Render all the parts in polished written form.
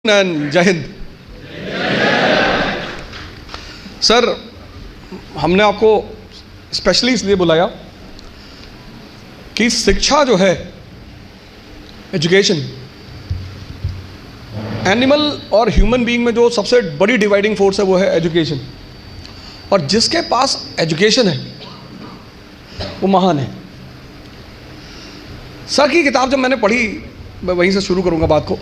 जय हिंद। सर, हमने आपको स्पेशली इसलिए बुलाया कि शिक्षा जो है, एजुकेशन, एनिमल और ह्यूमन बीइंग में जो सबसे बड़ी डिवाइडिंग फोर्स है वो है एजुकेशन। और जिसके पास एजुकेशन है वो महान है। सर की किताब जब मैंने पढ़ी, मैं वहीं से शुरू करूंगा बात को।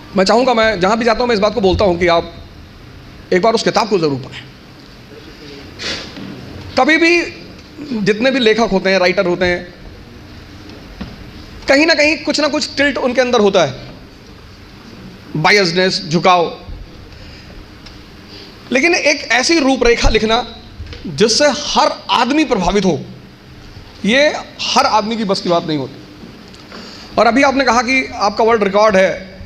मैं चाहूँगा, मैं जहाँ भी जाता हूँ मैं इस बात को बोलता हूँ कि आप एक बार उस किताब को ज़रूर पढ़ें। कभी भी जितने भी लेखक होते हैं, राइटर होते हैं, कहीं ना कहीं कुछ ना कुछ टिल्ट उनके अंदर होता है, बायसनेस, झुकाव। लेकिन एक ऐसी रूपरेखा लिखना जिससे हर आदमी प्रभावित हो, ये हर आदमी की बस की बात नहीं होती। और अभी आपने कहा कि आपका वर्ल्ड रिकॉर्ड है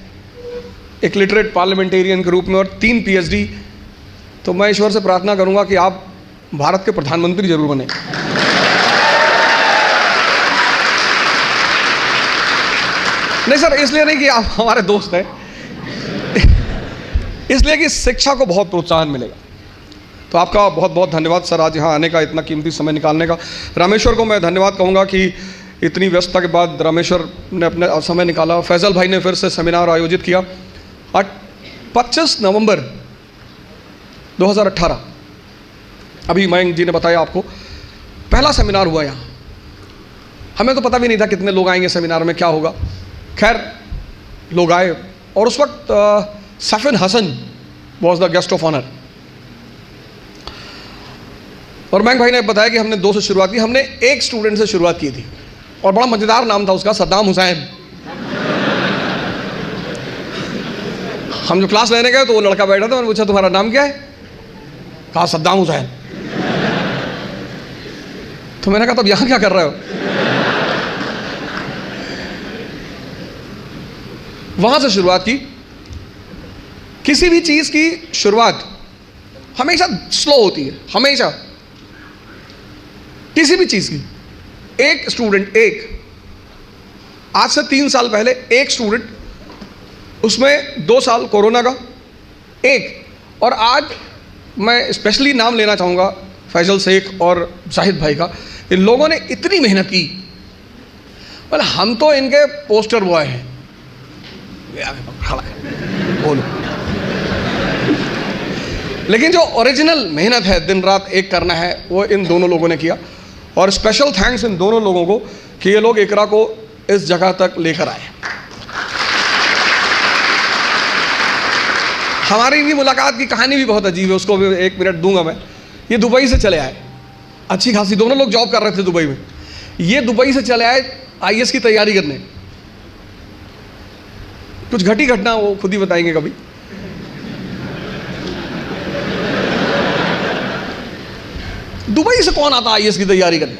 एक लिटरेट पार्लियामेंटेरियन के रूप में और 3 PhD। तो मैं ईश्वर से प्रार्थना करूंगा कि आप भारत के प्रधानमंत्री जरूर बने। नहीं सर, इसलिए नहीं कि आप हमारे दोस्त हैं, इसलिए कि शिक्षा को बहुत प्रोत्साहन मिलेगा। तो आपका बहुत बहुत धन्यवाद सर, आज यहाँ आने का, इतना कीमती समय निकालने का। रामेश्वर को मैं धन्यवाद कहूँगा कि इतनी व्यस्तता के बाद रामेश्वर ने अपना समय निकाला। फैजल भाई ने फिर से सेमिनार आयोजित किया। 25 नवंबर 2018, अभी मयंक जी ने बताया आपको, पहला सेमिनार हुआ यहाँ। हमें तो पता भी नहीं था कितने लोग आएंगे सेमिनार में, क्या होगा। खैर, लोग आए और उस वक्त Safin Hasan was the guest of honour. और मयंक भाई ने बताया कि हमने 2 से शुरुआत की। हमने एक स्टूडेंट से शुरुआत की थी और बड़ा मज़ेदार नाम था उसका, सद्दाम हुसैन। हम जो क्लास लेने गए तो वो लड़का बैठा था, मैंने पूछा तुम्हारा नाम क्या है? कहा सद्दाम हुसैन। तो मैंने कहा तब यहां क्या कर रहे हो? वहां से शुरुआत की। किसी भी चीज की शुरुआत हमेशा स्लो होती है, हमेशा, किसी भी चीज की। एक स्टूडेंट, आज से 3 साल पहले एक स्टूडेंट, उसमें 2 साल कोरोना का, और आज मैं स्पेशली नाम लेना चाहूँगा फैजल शेख और जाहिद भाई का। इन लोगों ने इतनी मेहनत की, मतलब हम तो इनके पोस्टर बॉय हैं। खड़ा है, बोलो। लेकिन जो ओरिजिनल मेहनत है, दिन रात एक करना है, वो इन दोनों लोगों ने किया। और स्पेशल थैंक्स इन दोनों लोगों को कि ये लोग इकरा को इस जगह तक लेकर आए। हमारी भी मुलाकात की कहानी भी बहुत अजीब है, उसको भी 1 मिनट दूंगा मैं। ये दुबई से चले आए, अच्छी खासी, दोनों लोग जॉब कर रहे थे दुबई में। ये दुबई से चले आए IAS की तैयारी करने। कुछ घटी घटना वो खुद ही बताएंगे कभी। दुबई से कौन आता IAS की तैयारी करने?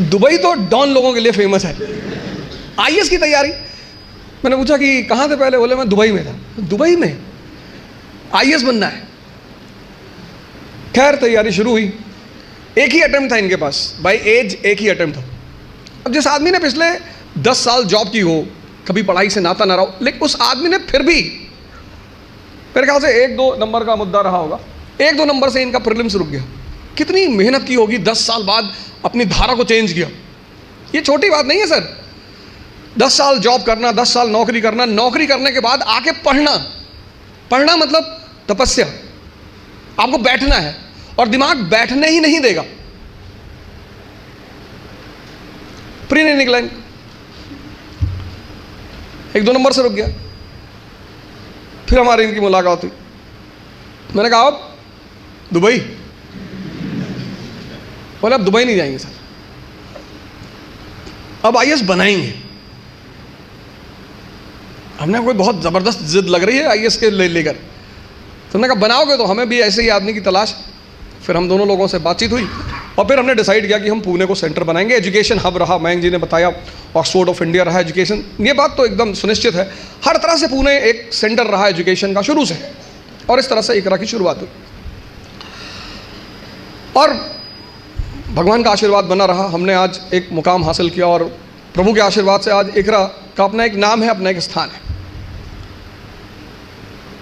दुबई तो डॉन लोगों के लिए फेमस है। IAS की तैयारी, मैंने पूछा कि कहाँ थे पहले? बोले मैं दुबई में था। दुबई में IAS बनना है। खैर, तैयारी शुरू हुई। एक ही अटेम्प्ट था इनके पास, बाय एज एक ही अटेम्प्ट था। अब जिस आदमी ने पिछले 10 साल जॉब की हो, कभी पढ़ाई से नाता ना रहा हो, लेकिन उस आदमी ने फिर भी, मेरे ख्याल से 1-2 नंबर का मुद्दा रहा होगा, 1-2 नंबर से इनका प्रीलिम्स रुक गया। कितनी मेहनत की होगी, 10 साल बाद अपनी धारा को चेंज किया। ये छोटी बात नहीं है सर। 10 साल जॉब करना, 10 साल नौकरी करना, नौकरी करने के बाद आके पढ़ना मतलब तपस्या। आपको बैठना है और दिमाग बैठने ही नहीं देगा। प्री नहीं निकला, 1-2 नंबर से रुक गया। फिर हमारी इनकी मुलाकात हुई। मैंने कहा अब दुबई? बोले अब दुबई नहीं जाएंगे सर, अब IAS बनाएंगे। हमने कोई बहुत ज़बरदस्त जिद लग रही है IAS के लेकर। तो हमने कहा बनाओगे तो हमें भी ऐसे ही आदमी की तलाश। फिर हम दोनों लोगों से बातचीत हुई और फिर हमने डिसाइड किया कि हम पुणे को सेंटर बनाएंगे। एजुकेशन हब रहा, मयंक जी ने बताया, ऑक्सफोर्ड ऑफ इंडिया रहा एजुकेशन। ये बात तो एकदम सुनिश्चित है। हर तरह से पुणे एक सेंटर रहा एजुकेशन का शुरू से, और इस तरह से इकरा की शुरुआत हुई। और भगवान का आशीर्वाद बना रहा। हमने आज एक मुकाम हासिल किया और प्रभु के आशीर्वाद से आज इकरा का अपना एक नाम है, अपना एक स्थान है।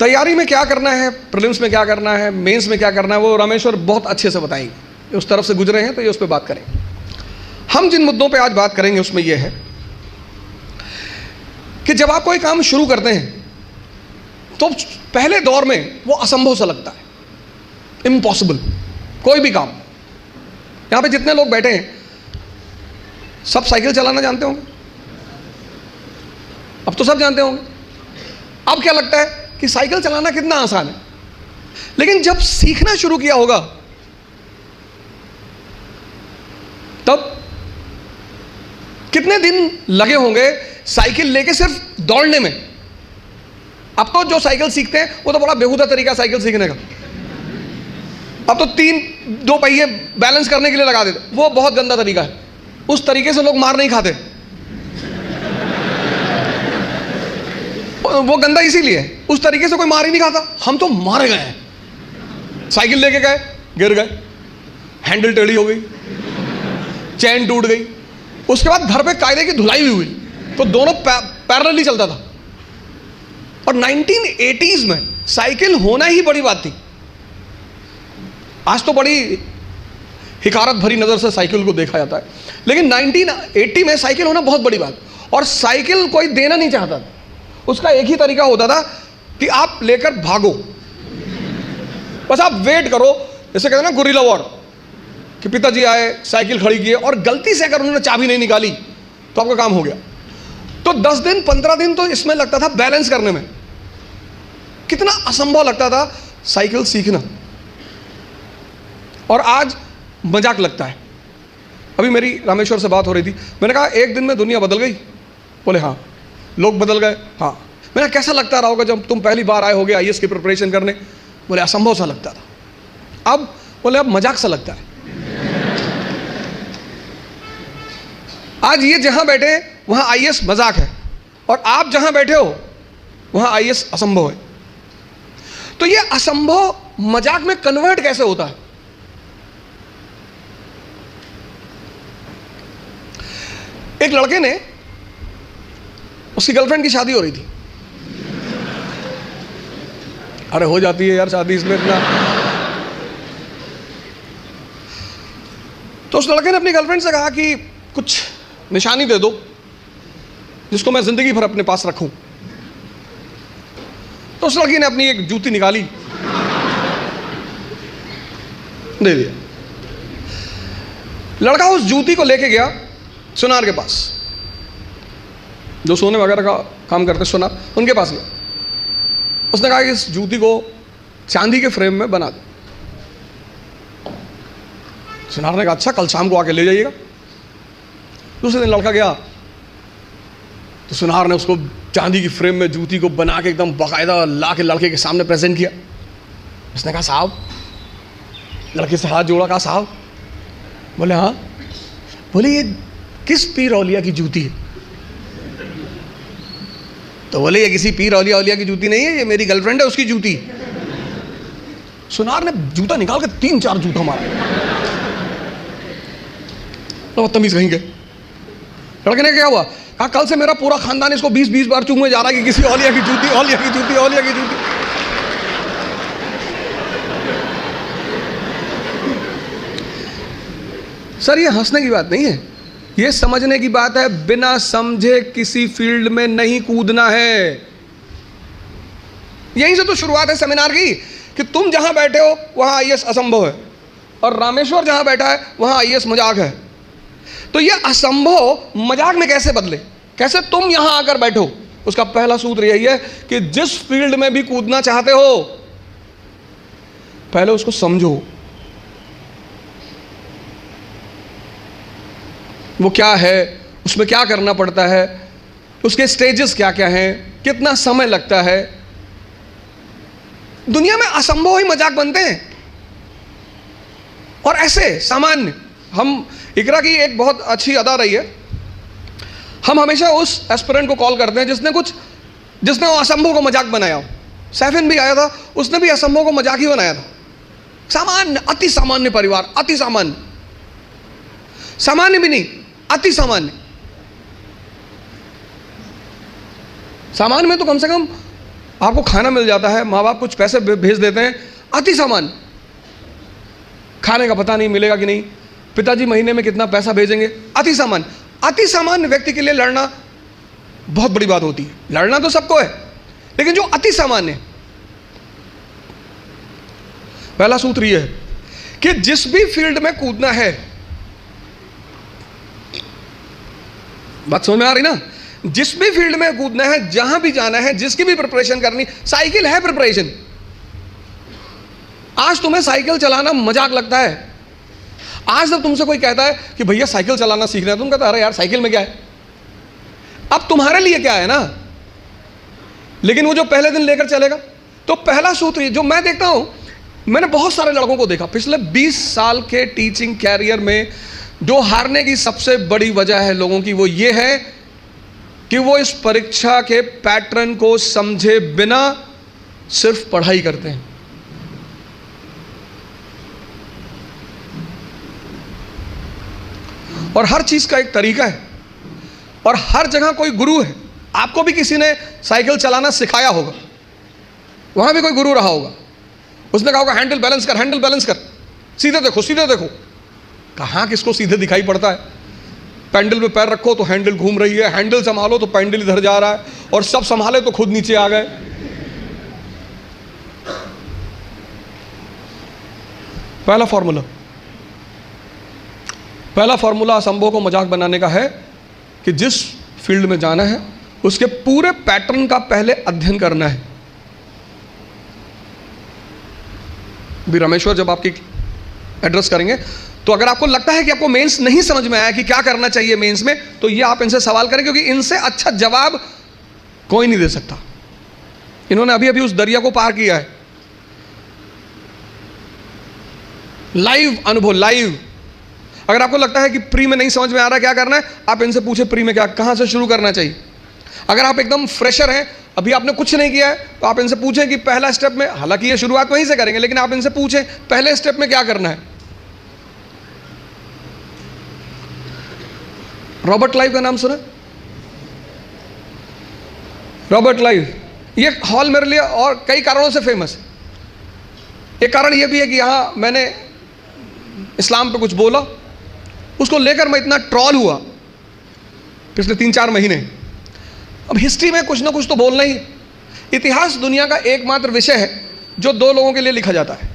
तैयारी में क्या करना है, प्रीलिम्स में क्या करना है, मेंस में क्या करना है, वो रामेश्वर बहुत अच्छे से बताएंगे। उस तरफ से गुजरे हैं तो ये उस पर बात करें। हम जिन मुद्दों पे आज बात करेंगे उसमें यह है कि जब आप कोई काम शुरू करते हैं तो पहले दौर में वो असंभव सा लगता है, इम्पॉसिबल। कोई भी काम, यहां पे जितने लोग बैठे हैं सब साइकिल चलाना जानते होंगे, अब तो सब जानते होंगे। अब क्या लगता है कि साइकिल चलाना कितना आसान है, लेकिन जब सीखना शुरू किया होगा तब कितने दिन लगे होंगे साइकिल लेके सिर्फ दौड़ने में। अब तो जो साइकिल सीखते हैं वो तो बड़ा बेहुदा तरीका साइकिल सीखने का। अब तो 2 पहिए बैलेंस करने के लिए लगा देते, वो बहुत गंदा तरीका है। उस तरीके से लोग मार नहीं खाते, वो गंदा इसीलिए है, उस तरीके से कोई मार ही नहीं खाता। हम तो मारे गए हैं, साइकिल लेके गए, गिर गए, हैंडल टेढ़ी हो गई, चैन टूट गई, उसके बाद घर पे कायदे की धुलाई भी हुई, तो दोनों पैरेलली चलता था। और 1980s में साइकिल होना ही बड़ी बात थी। आज तो बड़ी हिकारत भरी नजर से साइकिल को देखा जाता है, लेकिन 1980 में साइकिल होना बहुत बड़ी बात। और साइकिल कोई देना नहीं चाहता था, उसका एक ही तरीका होता था कि आप लेकर भागो, बस आप वेट करो। जैसे कहते हैं ना गुरिल्ला वॉर, कि पिताजी आए, साइकिल खड़ी की और गलती से अगर उन्होंने चाबी नहीं निकाली तो आपका काम हो गया। तो 10 दिन 15 दिन तो इसमें लगता था बैलेंस करने में। कितना असंभव लगता था साइकिल सीखना, और आज मजाक लगता है। अभी मेरी रामेश्वर से बात हो रही थी, मैंने कहा एक दिन में दुनिया बदल गई? बोले हाँ। लोग बदल गए? हाँ। मैंने कैसा लगता रहा होगा जब तुम पहली बार आए होगे आईएएस की प्रिपरेशन करने? बोले असंभव सा लगता था। अब बोले अब मजाक सा लगता है। आज ये जहां बैठे वहां आईएएस मजाक है, और आप जहां बैठे हो वहां आईएएस असंभव है। तो ये असंभव मजाक में कन्वर्ट कैसे होता है? एक लड़के ने, उसकी गर्लफ्रेंड की शादी हो रही थी। अरे हो जाती है यार शादी, इसमें इतना। तो उस लड़के ने अपनी गर्लफ्रेंड से कहा कि कुछ निशानी दे दो जिसको मैं जिंदगी भर अपने पास रखूं। तो उस लड़की ने अपनी एक जूती निकाली, दे दिया। लड़का उस जूती को लेके गया सुनार के पास, जो सोने वगैरह का काम करते सुनार, उनके पास गया। उसने कहा कि इस जूती को चांदी के फ्रेम में बना दो। सुनार ने कहा अच्छा, कल शाम को आके ले जाइएगा। दूसरे दिन लड़का गया तो सुनार ने उसको चांदी की फ्रेम में जूती को बना के एकदम बाकायदा ला के लड़के के सामने प्रेजेंट किया। उसने कहा साहब, लड़के से हाथ जोड़ा, कहा साहब। बोले हाँ। बोले ये किस पीर औलिया की जूती है? तो बोले ये किसी पीर औलिया की जूती नहीं है, ये मेरी गर्लफ्रेंड है, उसकी जूती। सुनार ने जूता निकाल के 3-4 जूता मारा। तो बदतमीज कहीं गए। लड़के ने क्या हुआ? कहा कल से मेरा पूरा खानदान इसको 20-20 बार चूमने जा रहा है कि किसी औलिया की जूती, औलिया की जूती, औलिया की जूती। सर ये हंसने की बात नहीं है, ये समझने की बात है। बिना समझे किसी फील्ड में नहीं कूदना है। यहीं से तो शुरुआत है सेमिनार की, कि तुम जहां बैठे हो वहां आईएएस असंभव है, और रामेश्वर जहां बैठा है वहां आईएएस मजाक है। तो ये असंभव मजाक में कैसे बदले, कैसे तुम यहां आकर बैठो? उसका पहला सूत्र यही है कि जिस फील्ड में भी कूदना चाहते हो पहले उसको समझो, वो क्या है, उसमें क्या करना पड़ता है, उसके स्टेजेस क्या क्या हैं, कितना समय लगता है। दुनिया में असंभव ही मजाक बनते हैं। और ऐसे सामान्य, हम इकरा की एक बहुत अच्छी अदा रही है, हम हमेशा उस एस्पिरेंट को कॉल करते हैं जिसने वो असंभव को मजाक बनाया हो। सैफिन भी आया था, उसने भी असंभव को मजाक ही बनाया था। सामान्य, अति सामान्य परिवार, अति सामान्य, सामान्य भी नहीं, अति सामान्य। सामान्य में तो कम से कम आपको खाना मिल जाता है, माँ बाप कुछ पैसे भेज देते हैं, अति सामान्य, खाने का पता नहीं मिलेगा कि नहीं, पिताजी महीने में कितना पैसा भेजेंगे, अति सामान्य। अति सामान्य व्यक्ति के लिए लड़ना बहुत बड़ी बात होती है। लड़ना तो सबको है, लेकिन जो अति सामान्य है, पहला सूत्र यह है कि जिस भी फील्ड में कूदना है, बात समझ में आ रही ना, जिस भी फील्ड में कूदना है, जहां भी जाना है, जिसकी भी प्रिपरेशन करनी, साइकिल है प्रिपरेशन। आज तुम्हें साइकिल चलाना मजाक लगता है, आज जब तुमसे कोई कहता है कि भैया साइकिल चलाना सीखना है, तुम कहते अरे यार साइकिल में क्या है, अब तुम्हारे लिए क्या है ना, लेकिन वो जो पहले दिन लेकर चलेगा। तो पहला सूत्र जो मैं देखता हूं, मैंने बहुत सारे लड़कों को देखा पिछले 20 साल के टीचिंग कैरियर में, जो हारने की सबसे बड़ी वजह है लोगों की, वो ये है कि वो इस परीक्षा के पैटर्न को समझे बिना सिर्फ पढ़ाई करते हैं। और हर चीज का एक तरीका है, और हर जगह कोई गुरु है। आपको भी किसी ने साइकिल चलाना सिखाया होगा, वहां भी कोई गुरु रहा होगा, उसने कहा होगा हैंडल बैलेंस कर, हैंडल बैलेंस कर, सीधे देखो, सीधे देखो। कहां किसको सीधे दिखाई पड़ता है? पैंडल पे पैर रखो तो हैंडल घूम रही है, हैंडल संभालो तो पैंडल इधर जा रहा है, और सब संभाले तो खुद नीचे आ गए। पहला फॉर्मूला असंभव को मजाक बनाने का है कि जिस फील्ड में जाना है उसके पूरे पैटर्न का पहले अध्ययन करना है। भी रामेश्वर जब आपकी एड्रेस करेंगे, तो अगर आपको लगता है कि आपको मेंस नहीं समझ में आया कि क्या करना चाहिए मेंस में, तो ये आप इनसे सवाल करें, क्योंकि इनसे अच्छा जवाब कोई नहीं दे सकता। इन्होंने अभी अभी उस दरिया को पार किया है, लाइव अनुभव, लाइव। अगर आपको लगता है कि प्री में नहीं समझ में आ रहा क्या करना है, आप इनसे पूछे प्री में क्या, कहां से शुरू करना चाहिए। अगर आप एकदम फ्रेशर हैं, अभी आपने कुछ नहीं किया है, तो आप इनसे पूछें कि पहला स्टेप में, हालांकि ये शुरुआत वहीं से करेंगे, लेकिन आप इनसे पूछें पहले स्टेप में क्या करना है। रॉबर्ट लाइव का नाम सुना? रॉबर्ट लाइव, ये हॉल मेरे लिए और कई कारणों से फेमस है। एक कारण यह भी है कि यहां मैंने इस्लाम पे कुछ बोला, उसको लेकर मैं इतना ट्रॉल हुआ पिछले 3-4 महीने। अब हिस्ट्री में कुछ ना कुछ तो बोलना ही। इतिहास दुनिया का एकमात्र विषय है जो 2 लोगों के लिए लिखा जाता है,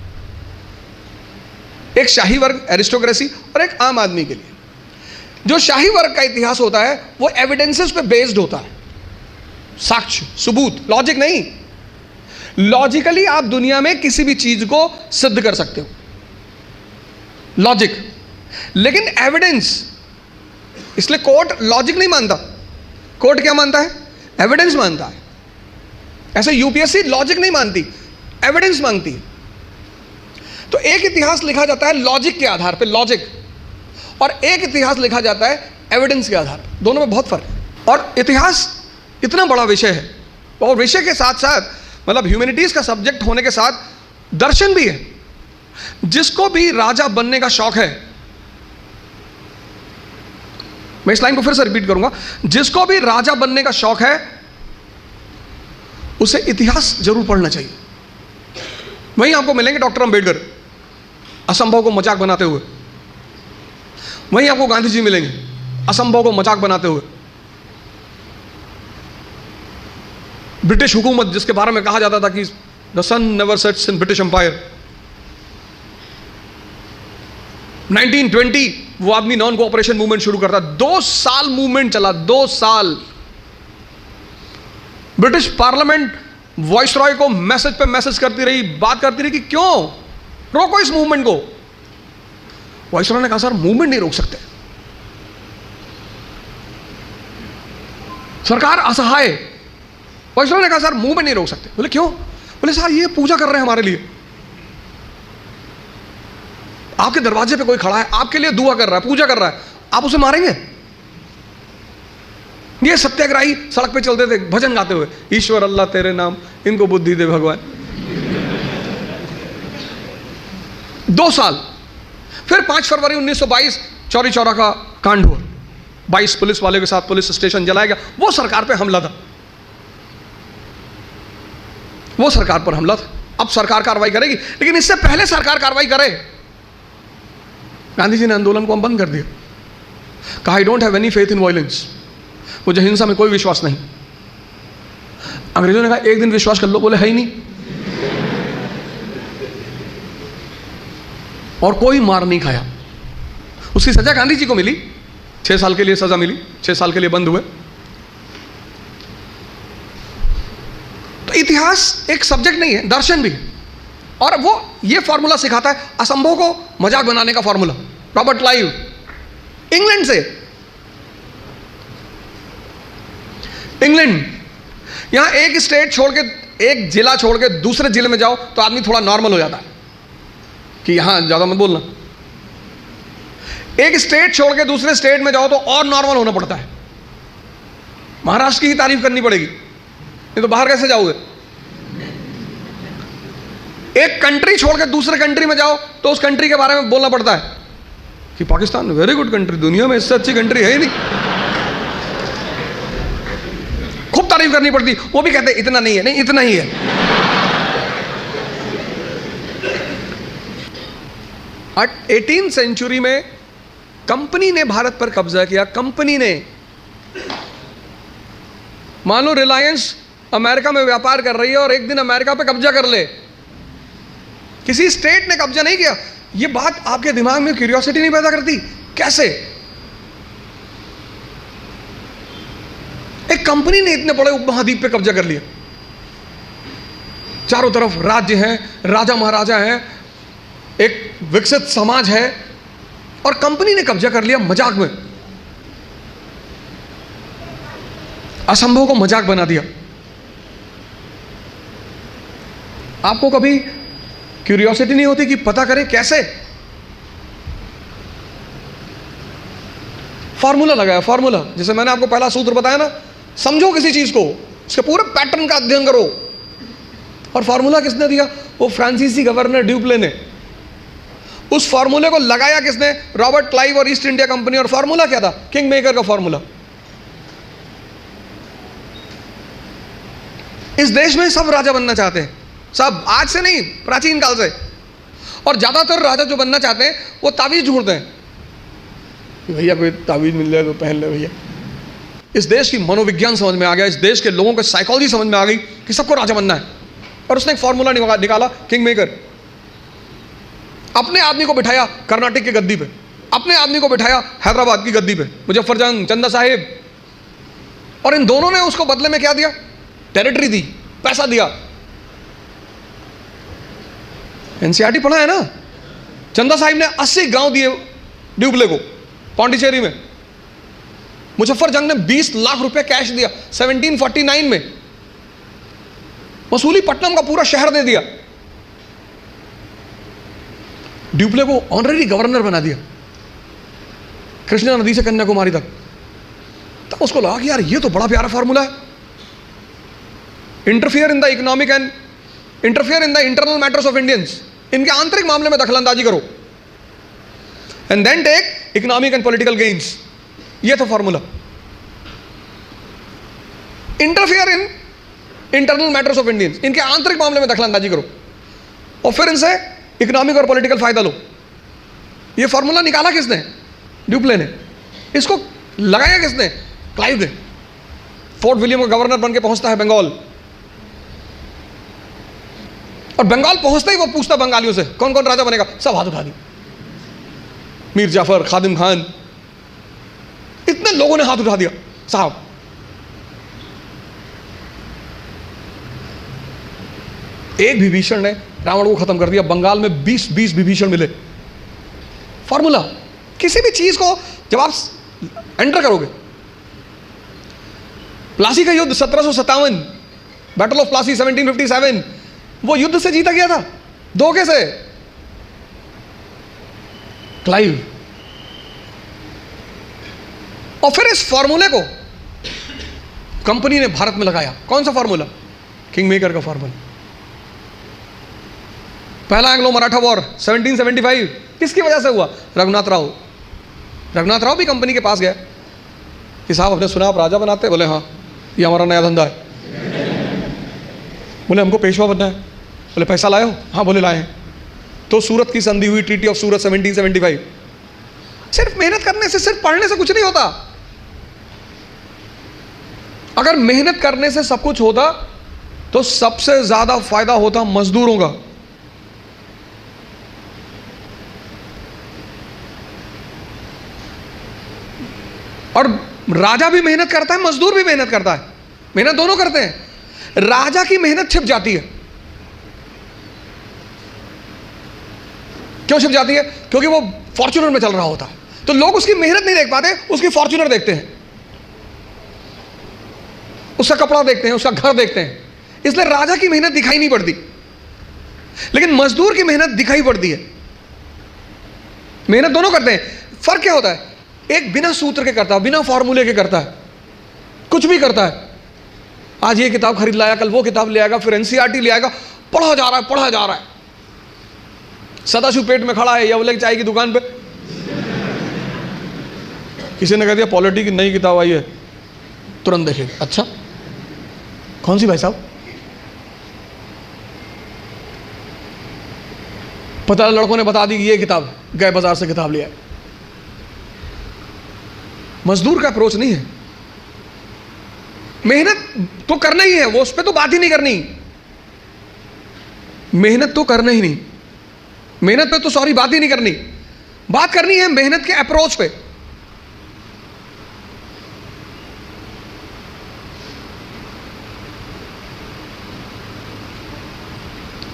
एक शाही वर्ग एरिस्टोक्रेसी और एक आम आदमी के लिए। जो शाही वर्ग का इतिहास होता है वो एविडेंसेस पे बेस्ड होता है, साक्ष्य, सबूत, लॉजिक नहीं। लॉजिकली आप दुनिया में किसी भी चीज को सिद्ध कर सकते हो, लॉजिक। लेकिन एविडेंस, इसलिए कोर्ट लॉजिक नहीं मानता, कोर्ट क्या मानता है? एविडेंस मानता है। ऐसे यूपीएससी लॉजिक नहीं मानती, एविडेंस मांगती है। तो एक इतिहास लिखा जाता है लॉजिक के आधार पे, लॉजिक, और एक इतिहास लिखा जाता है एविडेंस के आधार पर। दोनों में बहुत फर्क है। और इतिहास इतना बड़ा विषय है, और विषय के साथ साथ मतलब ह्यूमैनिटीज का सब्जेक्ट होने के साथ दर्शन भी है। जिसको भी राजा बनने का शौक है, मैं इस लाइन को फिर से रिपीट करूंगा, जिसको भी राजा बनने का शौक है उसे इतिहास जरूर पढ़ना चाहिए। वहीं आपको मिलेंगे डॉक्टर अंबेडकर असंभव को मजाक बनाते हुए, वहीं आपको गांधी जी मिलेंगे असंभव को मजाक बनाते हुए। ब्रिटिश हुकूमत जिसके बारे में कहा जाता था कि the sun never sets in British empire, 1920 वो आदमी नॉन कोऑपरेशन मूवमेंट शुरू करता, 2 साल मूवमेंट चला, 2 साल। ब्रिटिश पार्लियामेंट वॉइसरॉय को मैसेज पे मैसेज करती रही, बात करती रही कि क्यों रोको इस मूवमेंट को। वॉइसरॉय ने कहा सर मूवमेंट नहीं रोक सकते, सरकार असहाय। वॉइसरॉय ने कहा सर मूवमेंट नहीं रोक सकते। बोले क्यों? बोले सर ये पूजा कर रहे हैं हमारे लिए, आपके दरवाजे पे कोई खड़ा है, आपके लिए दुआ कर रहा है, पूजा कर रहा है, आप उसे मारेंगे? ये सत्याग्रही सड़क पे चलते थे भजन गाते हुए, ईश्वर अल्लाह तेरे नाम, इनको बुद्धि दे भगवान। 2 साल। फिर 5 फरवरी 1922 चौरी चौरा का कांड हुआ, 22 पुलिस वाले के साथ पुलिस स्टेशन जलाया गया, वो सरकार पे हमला था। वो सरकार पर हमला था। अब सरकार कार्रवाई करेगी, लेकिन इससे पहले सरकार कार्रवाई करे। गांधी जी ने आंदोलन को बंद कर दिया, कहा I don't have any faith in violence, मुझे हिंसा में कोई विश्वास नहीं। अंग्रेजों ने कहा एक दिन विश्वास कर लो, बोले है ही नहीं, और कोई मार नहीं खाया। उसकी सजा गांधी जी को मिली, 6 साल के लिए सजा मिली, 6 साल के लिए बंद हुए। तो इतिहास एक सब्जेक्ट नहीं है, दर्शन भी है। और वो ये फॉर्मूला सिखाता है असंभव को मजाक बनाने का फॉर्मूला। रॉबर्ट क्लाइव, इंग्लैंड से, इंग्लैंड, यहां एक स्टेट छोड़ के, एक जिला छोड़ के दूसरे जिले में जाओ तो आदमी थोड़ा नॉर्मल हो जाता है कि यहां ज्यादा मत बोलना। एक स्टेट छोड़ के दूसरे स्टेट में जाओ तो और नॉर्मल होना पड़ता है। महाराष्ट्र की ही तारीफ करनी पड़ेगी, नहीं तो बाहर कैसे जाओगे। एक कंट्री छोड़ के दूसरे कंट्री में जाओ तो उस कंट्री के बारे में बोलना पड़ता है कि पाकिस्तान वेरी गुड कंट्री, दुनिया में इससे अच्छी कंट्री है ही नहीं। खूब तारीफ करनी पड़ती, वो भी कहते इतना नहीं है, नहीं इतना ही है। और 18वीं सेंचुरी में कंपनी ने भारत पर कब्जा किया। कंपनी ने, मान लो रिलायंस अमेरिका में व्यापार कर रही है और एक दिन अमेरिका पे कब्जा कर ले, किसी स्टेट ने कब्जा नहीं किया। ये बात आपके दिमाग में क्यूरियोसिटी नहीं पैदा करती? कैसे एक कंपनी ने इतने बड़े उपमहाद्वीप पे कब्जा कर लिया? चारों तरफ राज्य हैं, राजा महाराजा हैं, एक विकसित समाज है, और कंपनी ने कब्जा कर लिया मजाक में। असंभव को मजाक बना दिया। आपको कभी क्यूरियोसिटी नहीं होती कि पता करें कैसे? फॉर्मूला लगाया, फॉर्मूला, जैसे मैंने आपको पहला सूत्र बताया ना, समझो किसी चीज को, उसके पूरे पैटर्न का अध्ययन करो। और फॉर्मूला किसने दिया? वो फ्रांसीसी गवर्नर ड्यूप्ले ने। उस फॉर्मूले को लगाया किसने? रॉबर्ट क्लाइव और ईस्ट इंडिया कंपनी। और फॉर्मूला क्या था? किंग मेकर का फॉर्मूला। इस देश में सब राजा बनना चाहते हैं, सब, आज से नहीं, प्राचीन काल से। और ज्यादातर राजा जो बनना चाहते हैं वो तावीज ढूंढते हैं, भैया कोई तावीज मिल जाए तो पहन ले भैया। इस देश की मनोविज्ञान समझ में आ गया, इस देश के लोगों को साइकोलॉजी समझ में आ गई कि सबको राजा बनना है। और उसने एक फॉर्मूला निकाला, किंग मेकर। अपने आदमी को बिठाया कर्नाटक की गद्दी पे, अपने आदमी को बिठाया हैदराबाद की गद्दी पे, मुजफ्फर जंग, चंदा साहिब। और इन दोनों ने उसको बदले में क्या दिया? टेरिटरी दी, पैसा दिया। एनसीईआरटी पढ़ा है ना? चंदा साहिब ने 80 गांव दिए ड्यूप्ले को पांडिचेरी में। मुजफ्फर जंग ने 20 लाख रुपए कैश दिया 1749 में। मसूलीपट्टनम का पूरा शहर दे दिया। ड्यूप्ले को ऑनरेरी गवर्नर बना दिया, कृष्णा नदी से कन्याकुमारी तक। तब उसको लगा कि यार ये तो बड़ा प्यारा फॉर्मूला है। Interfere in the economic and interfere in the internal matters of Indians, इनके आंतरिक मामले में दखलंदाजी करो, and then take economic and political gains. ये था formula. Interfere in internal matters of Indians, इनके आंतरिक मामले में दखलंदाजी करो और फिर इनसे इकोनॉमिक और पॉलिटिकल फायदा लो। ये फॉर्मूला निकाला किसने? ड्यूप्ले ने। इसको लगाया किसने? क्लाइव ने। फोर्ट विलियम का गवर्नर बन के पहुंचता है बंगाल, और बंगाल पहुंचते ही वो पूछता बंगालियों से कौन कौन राजा बनेगा। सब हाथ उठा दी, मीर जाफर, खादिम खान, इतने लोगों ने हाथ उठा दिया। साहब एक विभीषण ने रावण को खत्म कर दिया। बंगाल में 20 विभीषण मिले। फॉर्मूला, किसी भी चीज को जब आप एंटर करोगे, प्लासी का युद्ध 1757, बैटल ऑफ प्लासी 1757, वो युद्ध से जीता गया था, धोखे से। क्लाइव। और फिर इस फॉर्मूले को कंपनी ने भारत में लगाया। कौन सा फॉर्मूला? किंग मेकर का फॉर्मूला। पहला एंग्लो मराठा वॉर 1775 किसकी वजह से हुआ? रघुनाथ राव। रघुनाथ राव भी कंपनी के पास गया कि साहब, आपने सुना आप राजा बनाते? बोले हाँ, ये हमारा नया धंधा है। बोले हमको पेशवा बनना है। बोले पैसा लाए हो? हाँ। बोले लाए हैं। तो सूरत की संधि हुई, ट्रीटी ऑफ सूरत 1775। सिर्फ मेहनत करने से, सिर्फ पढ़ने से कुछ नहीं होता। अगर मेहनत करने से सब कुछ होता तो सबसे ज्यादा फायदा होता मजदूरों का। और राजा भी मेहनत करता है, मजदूर भी मेहनत करता है, मेहनत दोनों करते हैं। राजा की मेहनत छिप जाती है। क्यों छिप जाती है? क्योंकि वो फॉर्च्यूनर में चल रहा होता है, तो लोग उसकी मेहनत नहीं देख पाते, उसकी फॉर्च्यूनर देखते हैं, उसका कपड़ा देखते हैं, उसका घर देखते हैं। इसलिए राजा की मेहनत दिखाई नहीं पड़ती, लेकिन मजदूर की मेहनत दिखाई पड़ती है। मेहनत दोनों करते हैं। फर्क क्या होता है? एक बिना सूत्र के करता है, बिना फॉर्मूले के करता है, कुछ भी करता है। आज ये किताब खरीद लाया, कल वो किताब ले आएगा, फिर एनसीईआरटी ले आएगा, पढ़ा जा रहा है, पढ़ा जा रहा है। सदाशिव पेट में खड़ा है या बोले चाय की दुकान पे, किसी ने कह दिया पॉलिटी की नई किताब आई है, तुरंत देखे, अच्छा कौन सी भाई साहब? पता लड़कों ने बता दी कि ये किताब, गए बाजार से किताब लिया। मजदूर का अप्रोच नहीं है। मेहनत तो करना ही है, वो उस पर तो बात ही नहीं करनी। मेहनत तो करना ही नहीं, मेहनत पे तो सॉरी बात ही नहीं करनी। बात करनी है मेहनत के अप्रोच पे।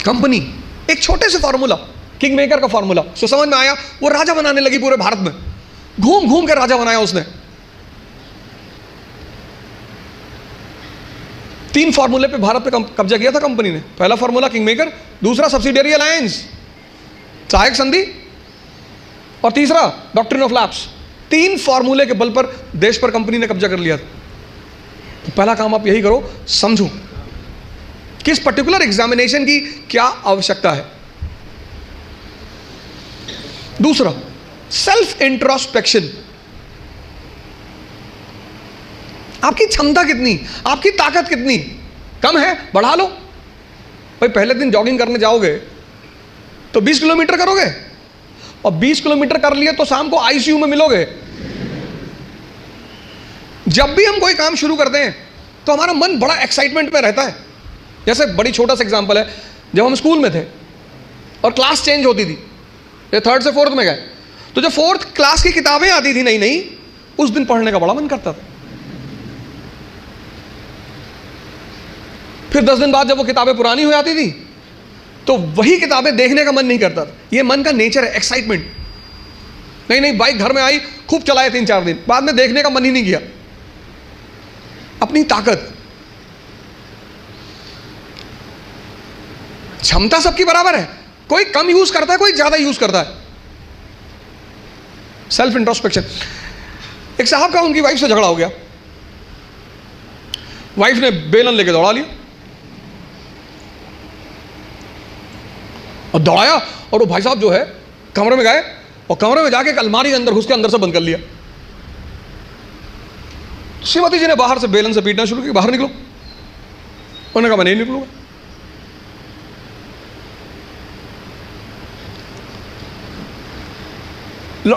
कंपनी, एक छोटे से फॉर्मूला, किंग मेकर का फॉर्मूला, सो समझ में आया। वो राजा बनाने लगी पूरे भारत में, घूम घूम के राजा बनाया उसने। 3 फॉर्मूले पे भारत पे कब्जा किया था कंपनी ने। पहला फॉर्मूला किंग मेकर, दूसरा सब्सिडियरी अलायंस, सहायक संधि, और तीसरा डॉक्ट्रिन ऑफ लैप्स। 3 फॉर्मूले के बल पर देश पर कंपनी ने कब्जा कर लिया था। तो पहला काम आप यही करो, समझो किस पर्टिकुलर एग्जामिनेशन की क्या आवश्यकता है। दूसरा, सेल्फ इंट्रोस्पेक्शन। आपकी क्षमता कितनी, आपकी ताकत कितनी, कम है बढ़ा लो। भाई पहले दिन जॉगिंग करने जाओगे तो 20 किलोमीटर करोगे, और 20 किलोमीटर कर लिए तो शाम को आईसीयू में मिलोगे। जब भी हम कोई काम शुरू करते हैं तो हमारा मन बड़ा एक्साइटमेंट में रहता है। जैसे बड़ी छोटा सा एग्जांपल है, जब हम स्कूल में थे और क्लास चेंज होती थी, ये 3rd से 4th में गए, तो जब 4th क्लास की किताबें आती थी नई नई, उस दिन पढ़ने का बड़ा मन करता था। फिर 10 दिन बाद जब वो किताबें पुरानी हो जाती थी तो वही किताबें देखने का मन नहीं करता था। ये मन का नेचर है, एक्साइटमेंट। नहीं बाइक घर में आई, खूब चलाए 3-4 दिन, बाद में देखने का मन ही नहीं किया। अपनी ताकत, क्षमता सबकी बराबर है, कोई कम यूज करता है, कोई ज्यादा यूज करता है। Self introspection. एक साहब का उनकी वाइफ से झगड़ा हो गया, वाइफ ने बेलन लेके दौड़ा लिया और दौड़ाया, और वो भाई साहब जो है कमरे में गए और कमरे में जाके एक अलमारी के अंदर घुस के अंदर से बंद कर लिया। श्रीमती जी ने बाहर से बेलन से पीटना शुरू किया, बाहर निकलो। उन्होंने कहा मैं नहीं निकलूंगा।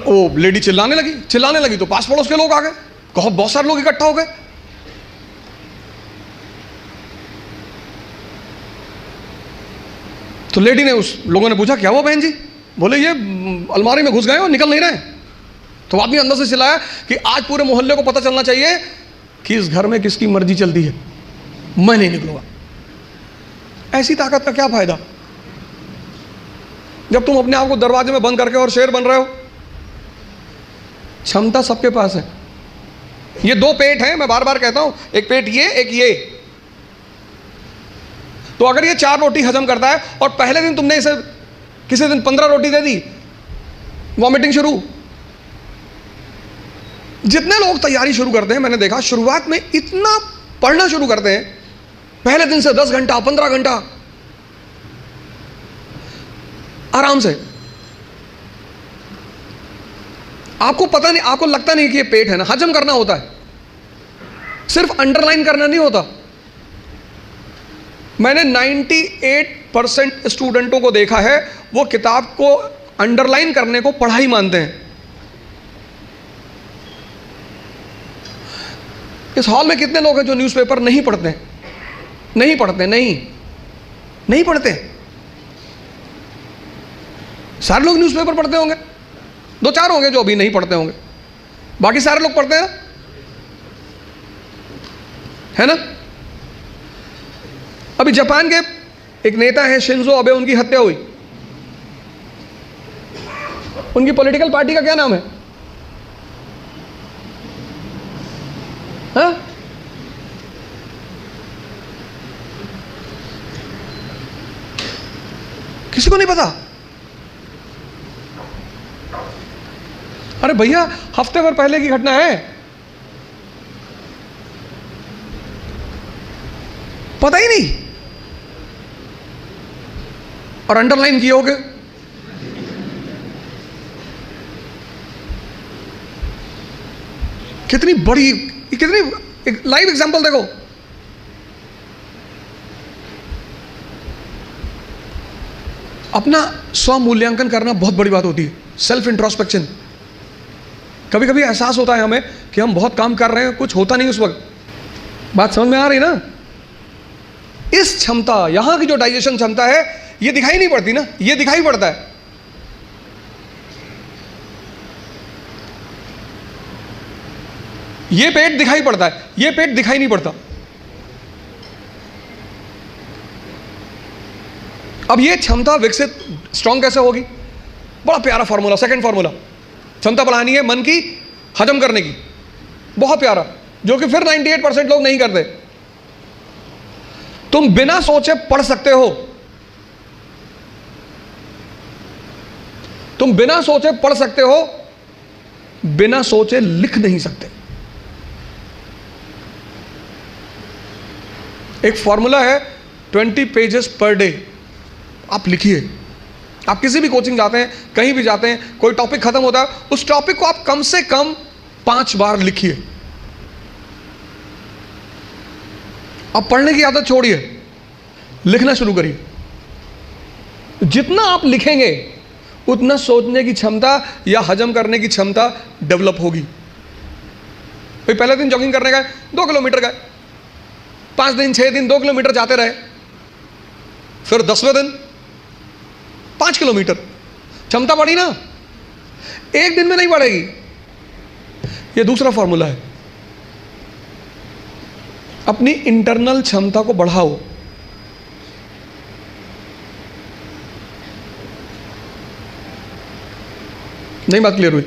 वो लेडी चिल्लाने लगी तो पास पड़ोस के लोग आ गए, कहो बहुत सारे लोग इकट्ठा हो गए। तो लेडी ने, उस लोगों ने पूछा क्या हुआ बहन जी? बोले ये अलमारी में घुस गए और निकल नहीं रहे। तो आदमी अंदर से चिल्लाया कि आज पूरे मोहल्ले को पता चलना चाहिए कि इस घर में किसकी मर्जी चलती है, मैं नहीं निकलूंगा। ऐसी ताकत का क्या फायदा जब तुम अपने आप को दरवाजे में बंद करके और शेर बन रहे हो। क्षमता सबके पास है। ये 2 पेट हैं, मैं बार बार कहता हूं, एक पेट ये, एक ये। तो अगर ये 4 रोटी हजम करता है और पहले दिन तुमने इसे किसी दिन 15 रोटी दे दी, वॉमिटिंग शुरू। जितने लोग तैयारी शुरू करते हैं, मैंने देखा शुरुआत में इतना पढ़ना शुरू करते हैं, पहले दिन से 10 घंटा 15 घंटा आराम से। आपको पता नहीं, आपको लगता नहीं कि ये पेट है ना, हजम करना होता है, सिर्फ अंडरलाइन करना नहीं होता। मैंने 98% स्टूडेंटों को देखा है, वो किताब को अंडरलाइन करने को पढ़ाई मानते हैं। इस हॉल में कितने लोग हैं जो न्यूज़पेपर नहीं पढ़ते हैं? नहीं पढ़ते, नहीं पढ़ते। सारे लोग न्यूज़पेपर पढ़ते होंगे, 2-4 होंगे जो अभी नहीं पढ़ते होंगे, बाकी सारे लोग पढ़ते हैं, है ना? अभी जापान के एक नेता है शिंजो अबे, उनकी हत्या हुई। उनकी पॉलिटिकल पार्टी का क्या नाम है? हाँ? किसी को नहीं पता? अरे भैया, हफ्ते भर पहले की घटना है, पता ही नहीं, और अंडरलाइन किए होगे। कितनी बड़ी, कितनी एक लाइव एग्जांपल देखो। अपना स्व मूल्यांकन करना बहुत बड़ी बात होती है, सेल्फ इंट्रोस्पेक्शन। कभी कभी एहसास होता है हमें कि हम बहुत काम कर रहे हैं, कुछ होता नहीं उस वक्त। बात समझ में आ रही ना? इस क्षमता, यहां की जो डाइजेशन क्षमता है, ये दिखाई नहीं पड़ती ना, ये दिखाई पड़ता है। ये पेट दिखाई पड़ता है, ये पेट दिखाई नहीं पड़ता। अब ये क्षमता विकसित, स्ट्रांग कैसे होगी? बड़ा प्यारा फॉर्मूला, सेकंड फॉर्मूला। क्षमता बढ़ानी है मन की, हजम करने की, बहुत प्यारा, जो कि फिर 98% लोग नहीं करते। तुम बिना सोचे पढ़ सकते हो, तुम बिना सोचे पढ़ सकते हो, बिना सोचे लिख नहीं सकते। एक फॉर्मूला है 20 पेजेस पर डे, आप लिखिए। आप किसी भी कोचिंग जाते हैं, कहीं भी जाते हैं, कोई टॉपिक खत्म होता है, उस टॉपिक को आप कम से कम 5 बार लिखिए। अब पढ़ने की आदत छोड़िए, लिखना शुरू करिए। जितना आप लिखेंगे उतना सोचने की क्षमता या हजम करने की क्षमता डेवलप होगी। भाई पहले दिन जॉगिंग करने गए, 2 किलोमीटर गए, 5 दिन 6 दिन 2 किलोमीटर जाते रहे, फिर 10वें दिन 5 किलोमीटर, क्षमता बढ़ी ना? एक दिन में नहीं बढ़ेगी। यह दूसरा फॉर्मूला है, अपनी इंटरनल क्षमता को बढ़ाओ। नहीं बात क्लियर हुई?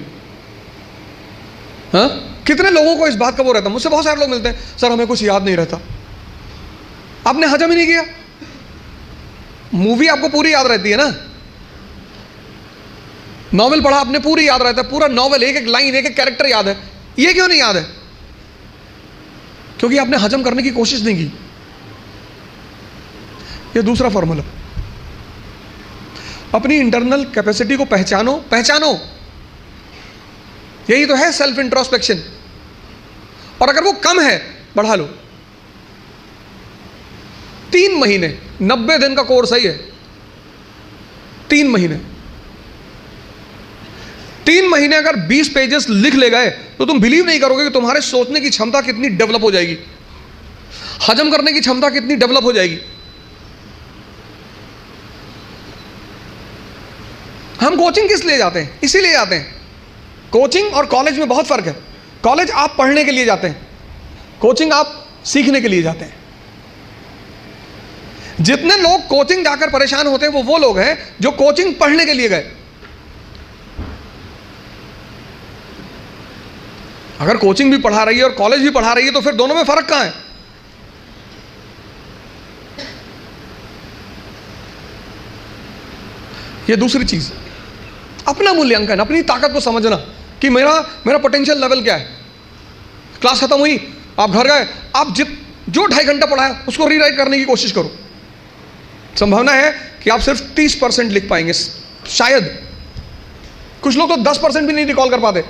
हाँ, कितने लोगों को इस बात का वो रहता है? मुझसे बहुत सारे लोग मिलते हैं, सर हमें कुछ याद नहीं रहता। आपने हजम ही नहीं किया। मूवी आपको पूरी याद रहती है ना, नॉवेल पढ़ा आपने, पूरी याद रहता है, पूरा नॉवेल, एक एक लाइन, एक एक कैरेक्टर याद है। ये क्यों नहीं याद है? क्योंकि आपने हजम करने की कोशिश नहीं की। ये दूसरा फॉर्मूला, अपनी इंटरनल कैपेसिटी को पहचानो। पहचानो, यही तो है सेल्फ इंट्रोस्पेक्शन। और अगर वो कम है, बढ़ा लो। 3 महीने, 90 दिन का कोर्स है ये। 3 महीने, 3 महीने अगर 20 पेजेस लिख ले गए तो तुम बिलीव नहीं करोगे कि तुम्हारे सोचने की क्षमता कितनी डेवलप हो जाएगी, हजम करने की क्षमता कितनी डेवलप हो जाएगी। हम कोचिंग किस लिए जाते हैं? इसीलिए जाते हैं। कोचिंग और कॉलेज में बहुत फर्क है। कॉलेज आप पढ़ने के लिए जाते हैं, कोचिंग आप सीखने के लिए जाते हैं। जितने लोग कोचिंग जाकर परेशान होते हैं वो लोग हैं जो कोचिंग पढ़ने के लिए गए। अगर कोचिंग भी पढ़ा रही है और कॉलेज भी पढ़ा रही है तो फिर दोनों में फर्क कहां है? ये दूसरी चीज, अपना मूल्यांकन, अपनी ताकत को समझना कि मेरा पोटेंशियल लेवल क्या है। क्लास खत्म हुई, आप घर गए, आप जो 2.5 घंटा पढ़ा है उसको रीराइट करने की कोशिश करो। संभावना है कि आप सिर्फ 30% लिख पाएंगे, शायद। कुछ लोग तो 10% भी नहीं रिकॉल कर पाते।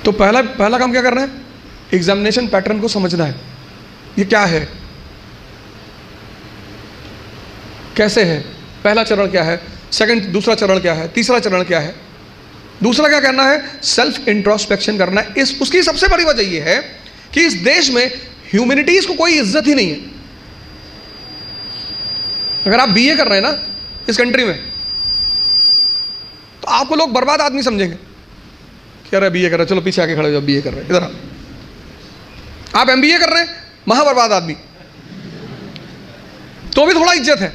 तो पहला पहला काम क्या करना है? एग्जामिनेशन पैटर्न को समझना है, ये क्या है, कैसे है, पहला चरण क्या है, सेकंड दूसरा चरण क्या है, तीसरा चरण क्या है। दूसरा क्या करना है? सेल्फ इंट्रोस्पेक्शन करना है। इस उसकी सबसे बड़ी वजह यह है कि इस देश में ह्यूमैनिटीज को कोई इज्जत ही नहीं है। अगर आप बीए कर रहे हैं ना इस कंट्री में, तो आपको लोग बर्बाद आदमी समझेंगे। कह रहे बीए कर रहे, चलो पीछे आके खड़े हो जाओ, बीए कर रहे हैं, इधर आप एमबीए कर रहे हैं, महाबर्बाद आदमी, तो भी थोड़ा इज्जत है।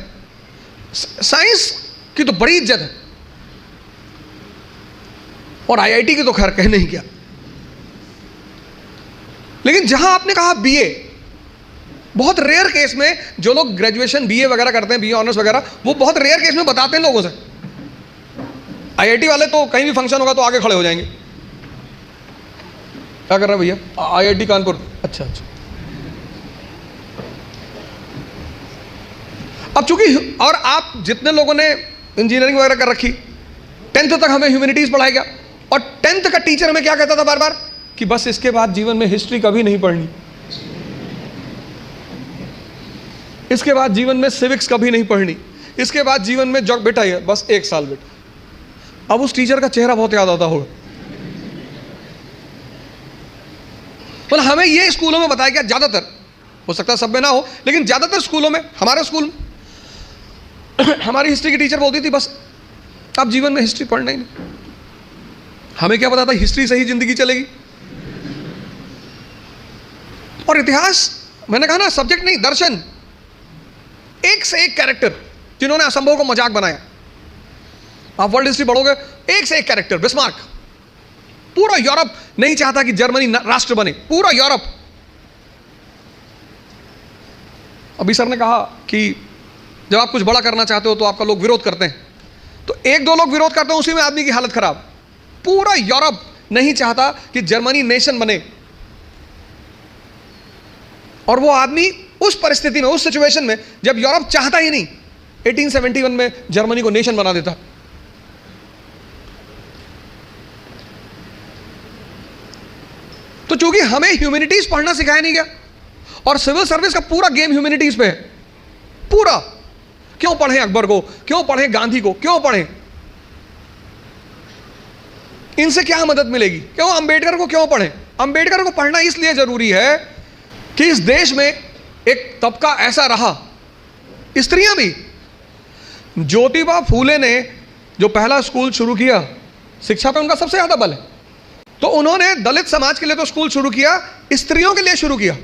साइंस की तो बड़ी इज्जत है, और आईआईटी की तो खैर कहने ही क्या। लेकिन जहां आपने कहा बीए, बहुत रेयर केस में जो लोग ग्रेजुएशन बीए वगैरह करते हैं, बीए ऑनर्स वगैरह, वो बहुत रेयर केस में बताते हैं लोगों से। आईआईटी वाले तो कहीं भी फंक्शन होगा तो आगे खड़े हो जाएंगे, क्या कर रहे हैं भैया? आईआईटी कानपुर, अच्छा अच्छा। अब चूंकि, और आप जितने लोगों ने इंजीनियरिंग वगैरह कर रखी, 10th तक हमें ह्यूमैनिटीज पढ़ाया गया, और 10th का टीचर हमें क्या कहता था बार बार कि बस इसके बाद जीवन में हिस्ट्री कभी नहीं पढ़नी, इसके बाद जीवन में सिविक्स कभी नहीं पढ़नी, इसके बाद जीवन में जो बेटा है बस 1 साल बेटा। अब उस टीचर का चेहरा बहुत याद आता होगा। तो हमें ये स्कूलों में बताया गया, ज्यादातर, हो सकता है सब में ना हो, लेकिन ज्यादातर स्कूलों में, हमारे स्कूल में हमारी हिस्ट्री की टीचर बोलती थी बस अब जीवन में हिस्ट्री पढ़ना ही नहीं। हमें क्या पता था हिस्ट्री से ही जिंदगी चलेगी। और इतिहास, मैंने कहा ना, सब्जेक्ट नहीं, दर्शन, एक से एक कैरेक्टर जिन्होंने असंभव को मजाक बनाया। आप वर्ल्ड हिस्ट्री पढ़ोगे, एक से एक कैरेक्टर। बिस्मार्क, पूरा यूरोप नहीं चाहता कि जर्मनी राष्ट्र बने, पूरा यूरोप। अभी सर ने कहा कि जब आप कुछ बड़ा करना चाहते हो तो आपका लोग विरोध करते हैं, तो 1-2 लोग विरोध करते हैं, उसी में आदमी की हालत खराब। पूरा यूरोप नहीं चाहता कि जर्मनी नेशन बने, और वो आदमी उस परिस्थिति में, उस सिचुएशन में, जब यूरोप चाहता ही नहीं, 1871 में जर्मनी को नेशन बना देता। तो चूंकि हमें ह्यूमैनिटीज पढ़ना सिखाया नहीं गया, और सिविल सर्विस का पूरा गेम ह्यूमैनिटीज पे है, पूरा। क्यों पढ़ें अकबर को, क्यों पढ़ें गांधी को, क्यों पढ़ें? इनसे क्या मदद मिलेगी? क्यों अंबेडकर को क्यों पढ़ें? अंबेडकर को पढ़ना इसलिए जरूरी है कि इस देश में एक तबका ऐसा रहा, स्त्रियां भी। ज्योतिबा फूले ने जो पहला स्कूल शुरू किया, शिक्षा पे उनका सबसे ज्यादा बल है, तो उन्होंने दलित समाज के लिए तो स्कूल शुरू किया, स्त्रियों के लिए शुरू किया,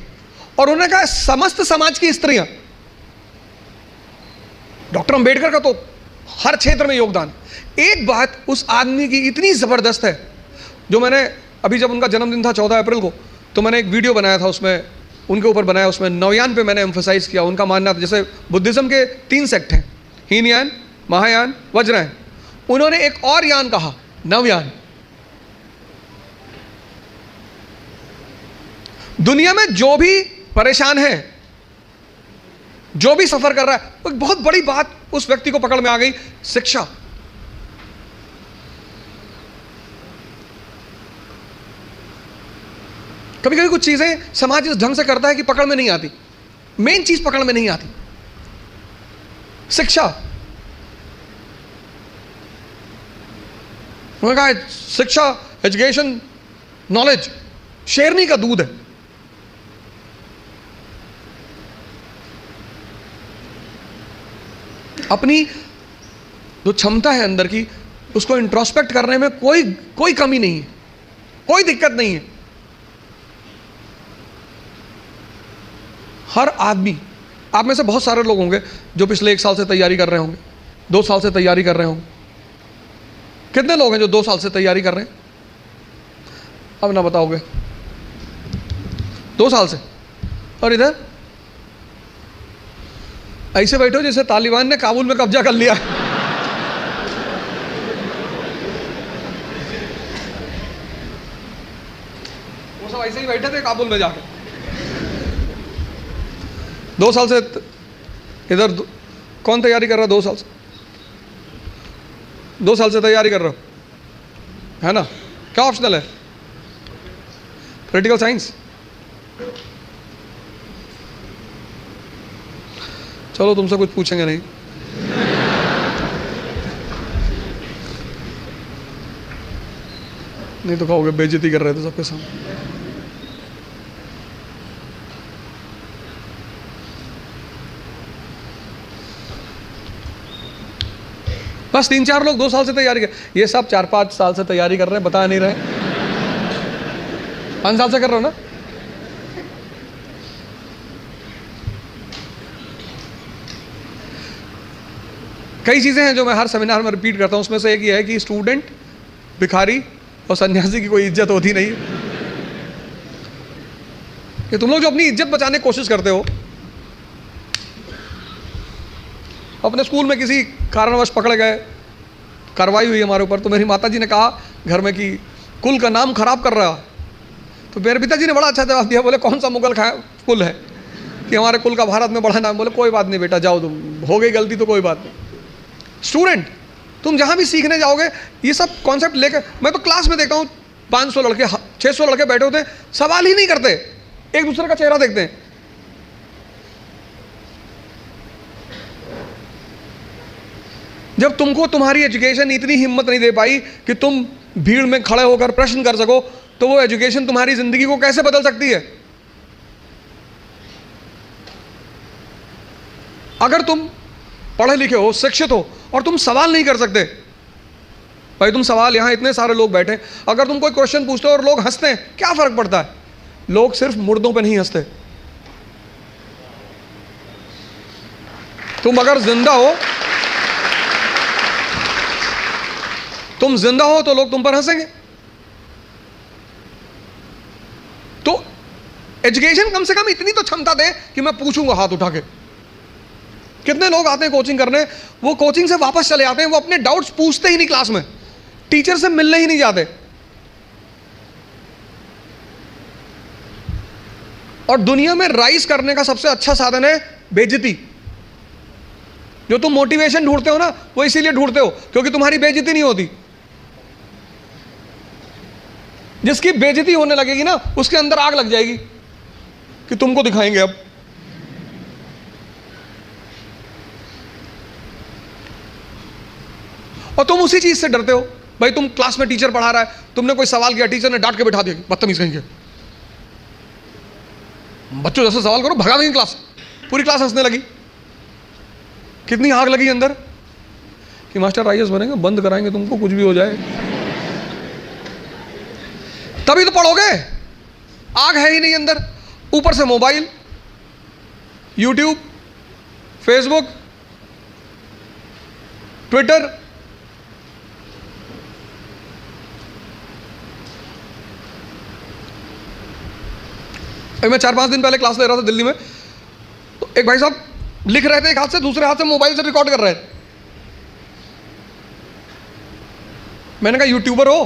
और उन्होंने कहा समस्त समाज की स्त्रियां। डॉक्टर अंबेडकर का तो हर क्षेत्र में योगदान। एक बात उस आदमी की इतनी जबरदस्त है, जो मैंने अभी, जब उनका जन्मदिन था 14 अप्रैल को, तो मैंने एक वीडियो बनाया था, उसमें उनके ऊपर बनाया, उसमें नवयान पे मैंने एम्फसाइज किया। उनका मानना था, जैसे बुद्धिज्म के 3 सेक्ट हैं, हीनयान, महायान, वज्रयान, उन्होंने एक और यान कहा, नवयान। दुनिया में जो भी परेशान है, जो भी सफर कर रहा है, एक बहुत बड़ी बात उस व्यक्ति को पकड़ में आ गई, शिक्षा। कभी कभी कुछ चीजें समाज इस ढंग से करता है कि पकड़ में नहीं आती, मेन चीज पकड़ में नहीं आती, शिक्षा। उन्होंने कहा शिक्षा, एजुकेशन, नॉलेज शेरनी का दूध है। अपनी जो क्षमता है अंदर की, उसको इंट्रोस्पेक्ट करने में कोई कमी नहीं है, कोई दिक्कत नहीं है। हर आदमी, आप में से बहुत सारे लोग होंगे जो पिछले 1 साल से तैयारी कर रहे होंगे, 2 साल से तैयारी कर रहे होंगे। कितने लोग हैं जो 2 साल से तैयारी कर रहे हैं? अब ना बताओगे, 2 साल से। और इधर ऐसे बैठो जैसे तालिबान ने काबुल में कब्जा कर लिया। वो सब ऐसे ही बैठे थे काबुल में जाके। 2 साल से इधर कौन तैयारी कर रहा है? 2 साल से, 2 साल से तैयारी कर रहा हो, है ना? क्या ऑप्शनल है? Political science. चलो तुमसे कुछ पूछेंगे नहीं। नहीं तो कहोगे बेइज्जती कर रहे थे सबके सामने। बस 3-4 लोग 2 साल से तैयारी कर, ये सब 4-5 साल से तैयारी कर रहे हैं, बता नहीं रहे। 5 साल से कर रहे हो ना। कई चीजें हैं जो मैं हर सेमिनार में रिपीट करता हूं, उसमें से एक ये है कि स्टूडेंट, भिखारी और सन्यासी की कोई इज्जत होती नहीं। कि तुम लोग जो अपनी इज्जत बचाने की कोशिश करते हो, अपने स्कूल में किसी कारणवश पकड़े गए, कार्रवाई हुई हमारे ऊपर, तो मेरी माताजी ने कहा घर में कि कुल का नाम खराब कर रहा। तो मेरे पिताजी ने बड़ा अच्छा जवाब दिया, बोले कौन सा मुगल कुल है कि हमारे कुल का भारत में बड़ा नाम। बोले कोई बात नहीं बेटा, जाओ, तुम हो गई गलती तो कोई बात नहीं। स्टूडेंट, तुम जहां भी सीखने जाओगे ये सब कॉन्सेप्ट लेकर, मैं तो क्लास में देखता हूँ 500 लड़के 600 लड़के बैठे होते हैं, सवाल ही नहीं करते, एक दूसरे का चेहरा देखते हैं। जब तुमको तुम्हारी एजुकेशन इतनी हिम्मत नहीं दे पाई कि तुम भीड़ में खड़े होकर प्रश्न कर सको, तो वो एजुकेशन तुम्हारी जिंदगी को कैसे बदल सकती है? अगर तुम पढ़े लिखे हो, शिक्षित हो और तुम सवाल नहीं कर सकते, भाई तुम सवाल, यहां इतने सारे लोग बैठे, अगर तुम कोई क्वेश्चन पूछते हो और लोग हंसते हैं, क्या फर्क पड़ता है? लोग सिर्फ मुर्दों पे नहीं हंसते। तुम अगर जिंदा हो, तुम जिंदा हो तो लोग तुम पर हंसेंगे। तो एजुकेशन कम से कम इतनी तो क्षमता दे कि मैं पूछूंगा हाथ उठा के। कितने लोग आते हैं कोचिंग करने, वो कोचिंग से वापस चले आते हैं, वो अपने डाउट्स पूछते ही नहीं क्लास में, टीचर से मिलने ही नहीं जाते। और दुनिया में राइज करने का सबसे अच्छा साधन है बेइज्जती। जो तुम मोटिवेशन ढूंढते हो ना, वो इसीलिए ढूंढते हो क्योंकि तुम्हारी बेइज्जती नहीं होती। जिसकी बेइज्जती होने लगेगी ना, उसके अंदर आग लग जाएगी कि तुमको दिखाएंगे अब। और तुम उसी चीज से डरते हो। भाई तुम क्लास में टीचर पढ़ा रहा है, तुमने कोई सवाल किया, टीचर ने डांट के बैठा दिया, बदतमीज कहेंगे, बच्चों जैसे सवाल करो, भगा देंगे क्लास। पूरी क्लास हंसने लगी। कितनी आग लगी अंदर कि मास्टर आईएएस बनेंगे, बंद कराएंगे तुमको, कुछ भी हो जाए। तभी तो पढ़ोगे, आग है ही नहीं अंदर। ऊपर से मोबाइल, यूट्यूब, फेसबुक, ट्विटर, मैं 4-5 दिन पहले क्लास ले रहा था दिल्ली में, तो एक भाई साहब लिख रहे थे एक हाथ से, दूसरे हाथ से मोबाइल से रिकॉर्ड कर रहे थे। मैंने कहा यूट्यूबर हो?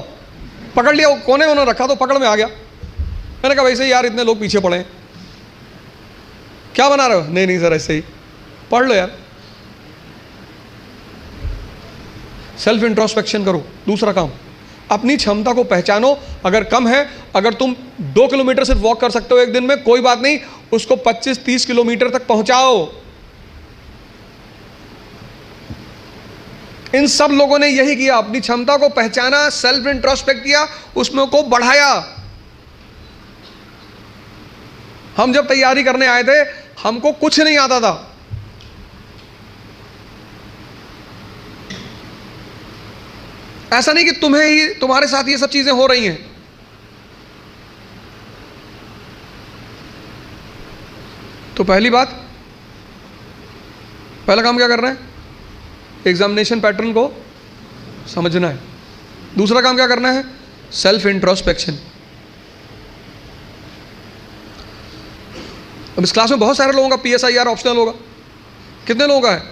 पकड़ लिया, कोने उन्होंने रखा तो पकड़ में आ गया। मैंने कहा वैसे ही यार इतने लोग पीछे पड़े हैं, क्या बना रहे हो? नहीं नहीं सर ऐसे ही। पढ़ लो यार, सेल्फ इंट्रोस्पेक्शन करो। दूसरा काम, अपनी क्षमता को पहचानो। अगर कम है, अगर तुम 2 किलोमीटर सिर्फ वॉक कर सकते हो एक दिन में, कोई बात नहीं, उसको 25-30 किलोमीटर तक पहुंचाओ। इन सब लोगों ने यही किया, अपनी क्षमता को पहचाना, सेल्फ इंट्रोस्पेक्ट किया, उसमें को बढ़ाया। हम जब तैयारी करने आए थे, हमको कुछ नहीं आता था। ऐसा नहीं कि तुम्हें ही, तुम्हारे साथ ये सब चीजें हो रही हैं। तो पहली बात, पहला काम क्या करना है? एग्जामिनेशन पैटर्न को समझना है। दूसरा काम क्या करना है? Self introspection. अब इस क्लास में बहुत सारे लोगों का PSIR ऑप्शनल होगा। कितने लोगों का है?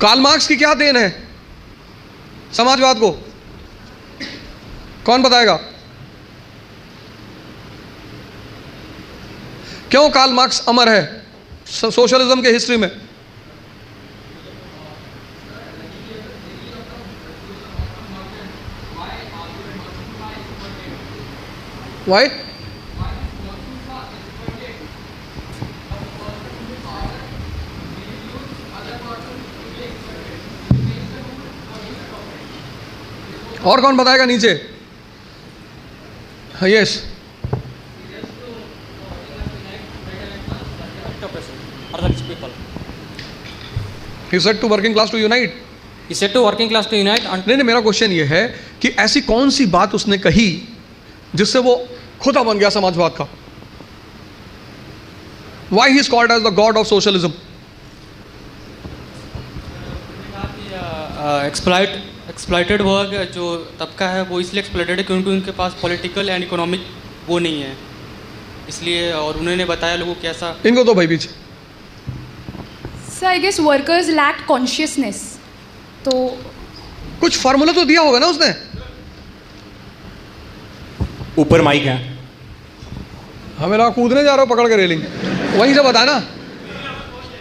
कार्ल मार्क्स की क्या देन है समाजवाद को? कौन बताएगा? क्यों कार्ल मार्क्स अमर है सोशलिज्म के हिस्ट्री में? वाई? और कौन बताएगा नीचे? Yes, he said to working class to unite. He said to working class to unite and नहीं, मेरा क्वेश्चन ये है कि ऐसी कौन सी बात उसने कही जिससे वो खुदा बन गया समाजवाद का? Why he is called as the god of socialism? Exploited वर्ग जो तबका है वो इसलिए एक्सप्लॉइटेड है क्योंकि उनके पास पॉलिटिकल एंड इकोनॉमिक वो नहीं है, इसलिए। और उन्होंने बताया लोगों को कैसा। इनको तो भाई पीछे। Sir I guess workers lack consciousness, तो कुछ फार्मूला तो दिया होगा ना उसने। ऊपर माइक है। हमें लगा कूदने जा रहे हो पकड़ के रेलिंग, वहीं से बताना।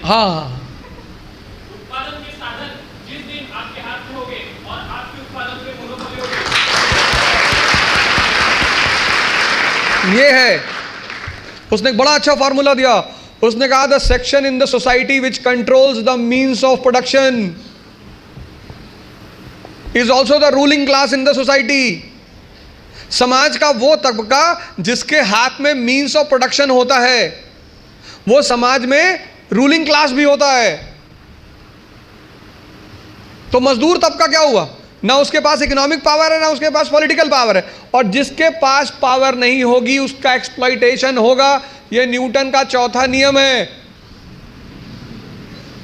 हाँ, ये है। उसने एक बड़ा अच्छा फार्मूला दिया। उसने कहा the section in the society which controls the means of production is also the ruling class in the society. समाज का वो तबका जिसके हाथ में मीन्स ऑफ प्रोडक्शन होता है वो समाज में रूलिंग क्लास भी होता है। तो मजदूर तबका क्या हुआ? ना उसके पास इकोनॉमिक पावर है, ना उसके पास पॉलिटिकल पावर है, और जिसके पास पावर नहीं होगी उसका एक्सप्लॉइटेशन होगा। यह न्यूटन का चौथा नियम है।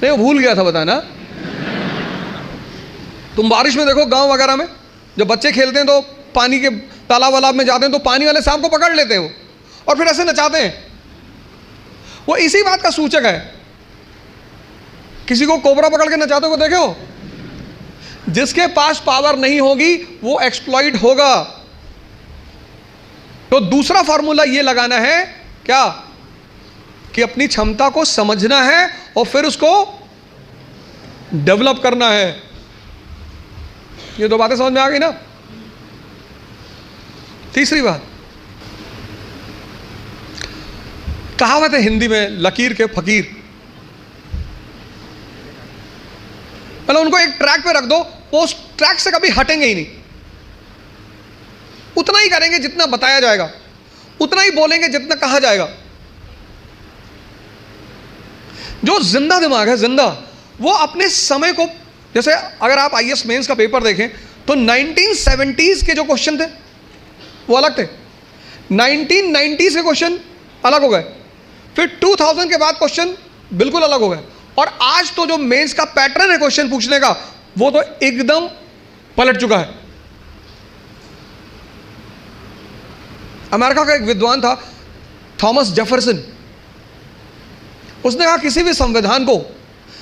नहीं, वो भूल गया था बताना। तुम बारिश में देखो गांव वगैरह में जब बच्चे खेलते हैं तो पानी के तालाब वालाब में जाते हैं तो पानी वाले सांप को पकड़ लेते हैं वो, और फिर ऐसे नचाते हैं। वो इसी बात का सूचक है। किसी को कोबरा पकड़ के नचाते हुए देखे हो? जिसके पास पावर नहीं होगी वो एक्सप्लॉइट होगा। तो दूसरा फॉर्मूला ये लगाना है क्या कि अपनी क्षमता को समझना है और फिर उसको डेवलप करना है। ये दो बातें समझ में आ गई ना? तीसरी बात, कहावत है हिंदी में, लकीर के फकीर। मतलब उनको एक ट्रैक पे रख दो, वो उस ट्रैक से कभी हटेंगे ही नहीं। उतना ही करेंगे जितना बताया जाएगा, उतना ही बोलेंगे जितना कहा जाएगा। जो जिंदा दिमाग है, जिंदा, वो अपने समय को, जैसे अगर आप आईएएस मेंस का पेपर देखें तो 1970s के जो क्वेश्चन थे वो अलग थे, 1990s के क्वेश्चन अलग हो गए, फिर 2000 के बाद क्वेश्चन बिल्कुल अलग हो गए, और आज तो जो मेंस का पैटर्न है क्वेश्चन पूछने का वो तो एकदम पलट चुका है। अमेरिका का एक विद्वान था थॉमस जेफरसन। उसने कहा किसी भी संविधान को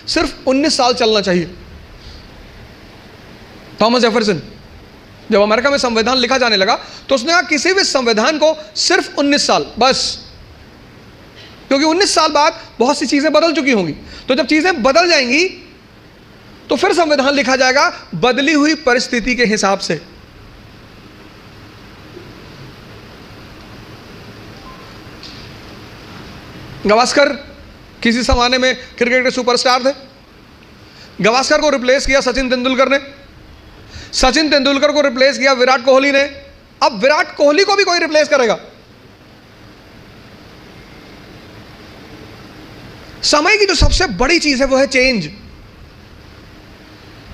सिर्फ 19 साल चलना चाहिए। थॉमस जेफरसन, जब अमेरिका में संविधान लिखा जाने लगा तो उसने कहा किसी भी संविधान को सिर्फ 19 साल बस, क्योंकि 19 साल बाद बहुत सी चीजें बदल चुकी होंगी। तो जब चीजें बदल जाएंगी तो फिर संविधान लिखा जाएगा बदली हुई परिस्थिति के हिसाब से। गावस्कर किसी जमाने में क्रिकेट के सुपरस्टार थे। गावस्कर को रिप्लेस किया सचिन तेंदुलकर ने, सचिन तेंदुलकर को रिप्लेस किया विराट कोहली ने। अब विराट कोहली को भी कोई रिप्लेस करेगा? समय की जो सबसे बड़ी चीज है वो है change.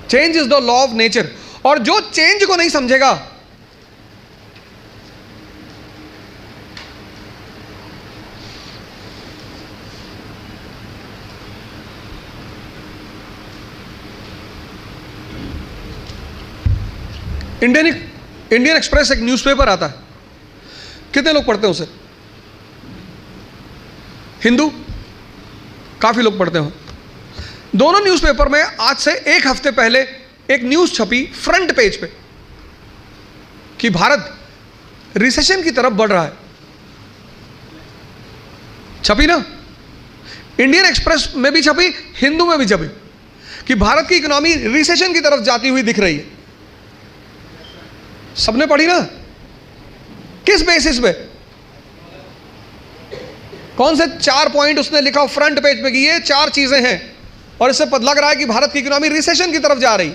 Change is the law of nature. और जो चेंज को नहीं समझेगा इंडियन एक्सप्रेस एक न्यूज़पेपर आता है, कितने लोग पढ़ते हैं उसे? हिंदू काफी लोग पढ़ते हो। दोनों न्यूज़पेपर में आज से एक हफ्ते पहले एक न्यूज़ छपी फ्रंट पेज पे कि भारत रिसेशन की तरफ बढ़ रहा है। छपी ना? इंडियन एक्सप्रेस में भी छपी, हिंदू में भी छपी कि भारत की इकोनॉमी रिसेशन की तरफ जाती हुई दिख रही है। सबने पढ़ी ना? किस बेसिस पे? कौन से 4 पॉइंट उसने लिखा फ्रंट पेज पे कि ये 4 चीजें हैं और इससे पता लग रहा है कि भारत की इकोनॉमी रिसेशन की तरफ जा रही।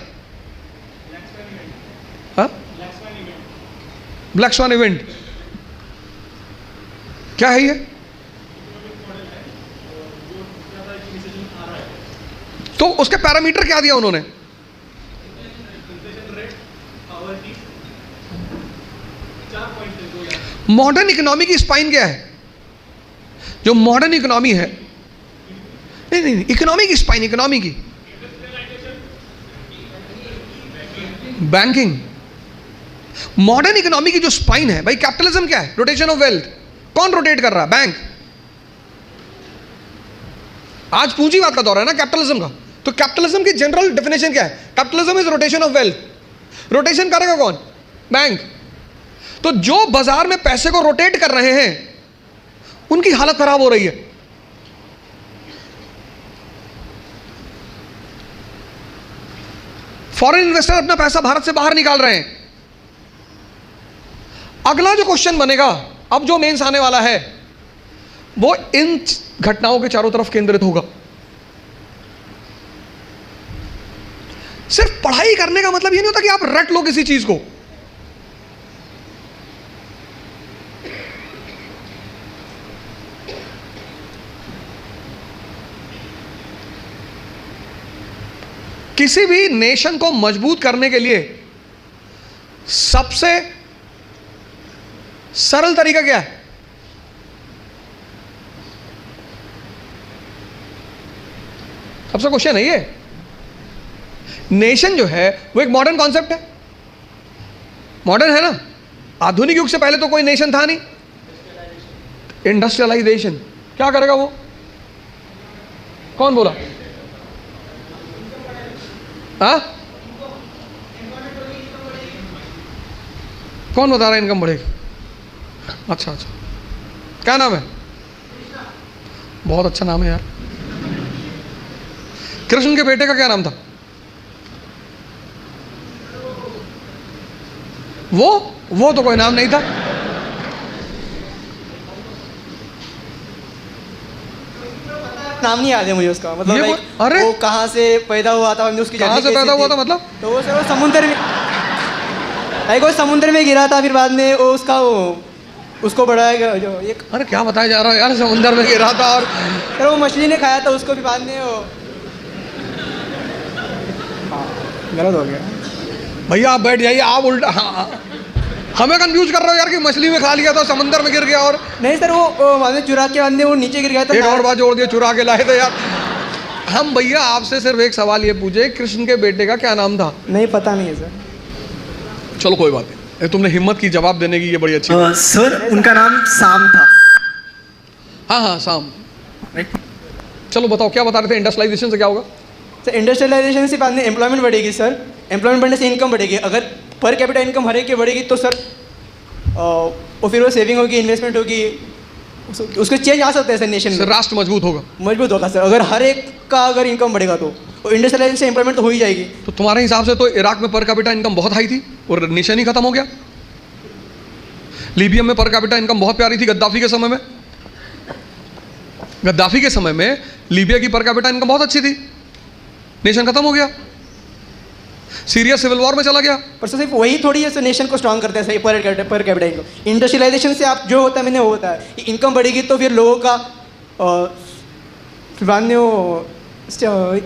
ब्लैक स्वान इवेंट क्या है ये? तो उसके पैरामीटर क्या दिया उन्होंने? मॉडर्न इकोनॉमी की स्पाइन क्या है? जो मॉडर्न इकोनॉमी है, नहीं, इकोनॉमी की स्पाइन, इकोनॉमी की बैंकिंग। मॉडर्न इकोनॉमी की जो स्पाइन है भाई, कैपिटलिज्म क्या है? Rotation of wealth. कौन रोटेट कर रहा है? बैंक। आज पूंजीवाद का दौर है ना कैपिटलिज्म का, तो कैपिटलिज्म की जनरल डेफिनेशन क्या है? Capitalism is rotation of wealth. Rotation करेगा कौन? बैंक। तो जो बाजार में पैसे को रोटेट कर रहे हैं उनकी हालत खराब हो रही है। फॉरेन इन्वेस्टर अपना पैसा भारत से बाहर निकाल रहे हैं। अगला जो क्वेश्चन बनेगा, अब जो मेंस आने वाला है, वो इन घटनाओं के चारों तरफ केंद्रित होगा। सिर्फ पढ़ाई करने का मतलब ये नहीं होता कि आप रट लो किसी चीज को। किसी भी नेशन को मजबूत करने के लिए सबसे सरल तरीका क्या है? सबसे क्वेश्चन है ये। नेशन जो है वो एक मॉडर्न कॉन्सेप्ट है, मॉडर्न है ना। आधुनिक युग से पहले तो कोई नेशन था नहीं। इंडस्ट्रियलाइजेशन क्या करेगा वो? कौन बोला? हाँ, कौन बता रहा है इनकम बढ़ेगी? अच्छा, क्या नाम है? बहुत अच्छा नाम है यार। कृष्ण के बेटे का क्या नाम था? वो तो कोई नाम नहीं था। नाम नहीं याद है मुझे उसका, मतलब ये like, अरे वो कहाँ से पैदा हुआ था, हमने उसकी कहाँ से पैदा हुआ था मतलब? तो वो सर वो समुद्र में, लाइक वो समुद्र में गिरा था, फिर बाद में वो उसको बढ़ाया गया जो ये। अरे क्या बताया जा रहा है यार? समुद्र में गिरा था और फिर वो मछली ने खाया था उसको, भी बाद में वो गलत हो गया। भैया आप बैठ जाइए, आप उल्टा हमें कंफ्यूज कर रहे हो यार कि मछली में खा लिया था, समुद्र में गिर गया। और नहीं सर, वो बाद में चुरा के बाद में वो नीचे गिर गया था। एक और बात जोड़ दिया, चुरा के लाए थे यार हम। भैया आपसे सिर्फ एक सवाल ये पूछे, कृष्ण के बेटे का क्या नाम था? नहीं पता नहीं है सर। चलो कोई बात नहीं, तुमने हिम्मत की जवाब देने की, ये बड़ी अच्छी बात। सर उनका नाम साम था। हाँ साम। चलो बताओ क्या बता रहे थे? इंडस्ट्रियलाइजेशन से क्या होगा? सर इंडस्ट्रियलाइजेशन से बाद में एम्प्लॉयमेंट बढ़ेगी सर। एम्प्लॉयमेंट बढ़ने से इनकम बढ़ेगी। अगर पर कैपिटा इनकम हर एक की बढ़ेगी तो सर और फिर वो सेविंग होगी, इन्वेस्टमेंट होगी, उसको चेंज आ सकता है सर नेशन में। राष्ट्र मजबूत होगा। मजबूत होगा सर, अगर हर एक का अगर इनकम बढ़ेगा तो इंडस्ट्रियलाइजेशन से एम्प्लॉयमेंट तो हो ही जाएगी। तो तुम्हारे हिसाब से तो इराक में पर कैपिटा इनकम बहुत हाई थी और नेशन ही खत्म हो गया। लीबिया में पर कैपिटा इनकम बहुत प्यारी थी गद्दाफी के समय में। गद्दाफी के समय में लीबिया की पर कैपिटा इनकम बहुत अच्छी थी, नेशन खत्म हो गया। सीरिया सिविल वॉर में चला गया। पर सर सिर्फ वही थोड़ी है नेशन को स्ट्रॉन्ग करते हैं सही, पर कैपिटा इनकम। इंडस्ट्रियलाइजेशन से आप जो होता है मैंने वो होता है, इनकम बढ़ेगी तो फिर लोगों का फिर बाद में वो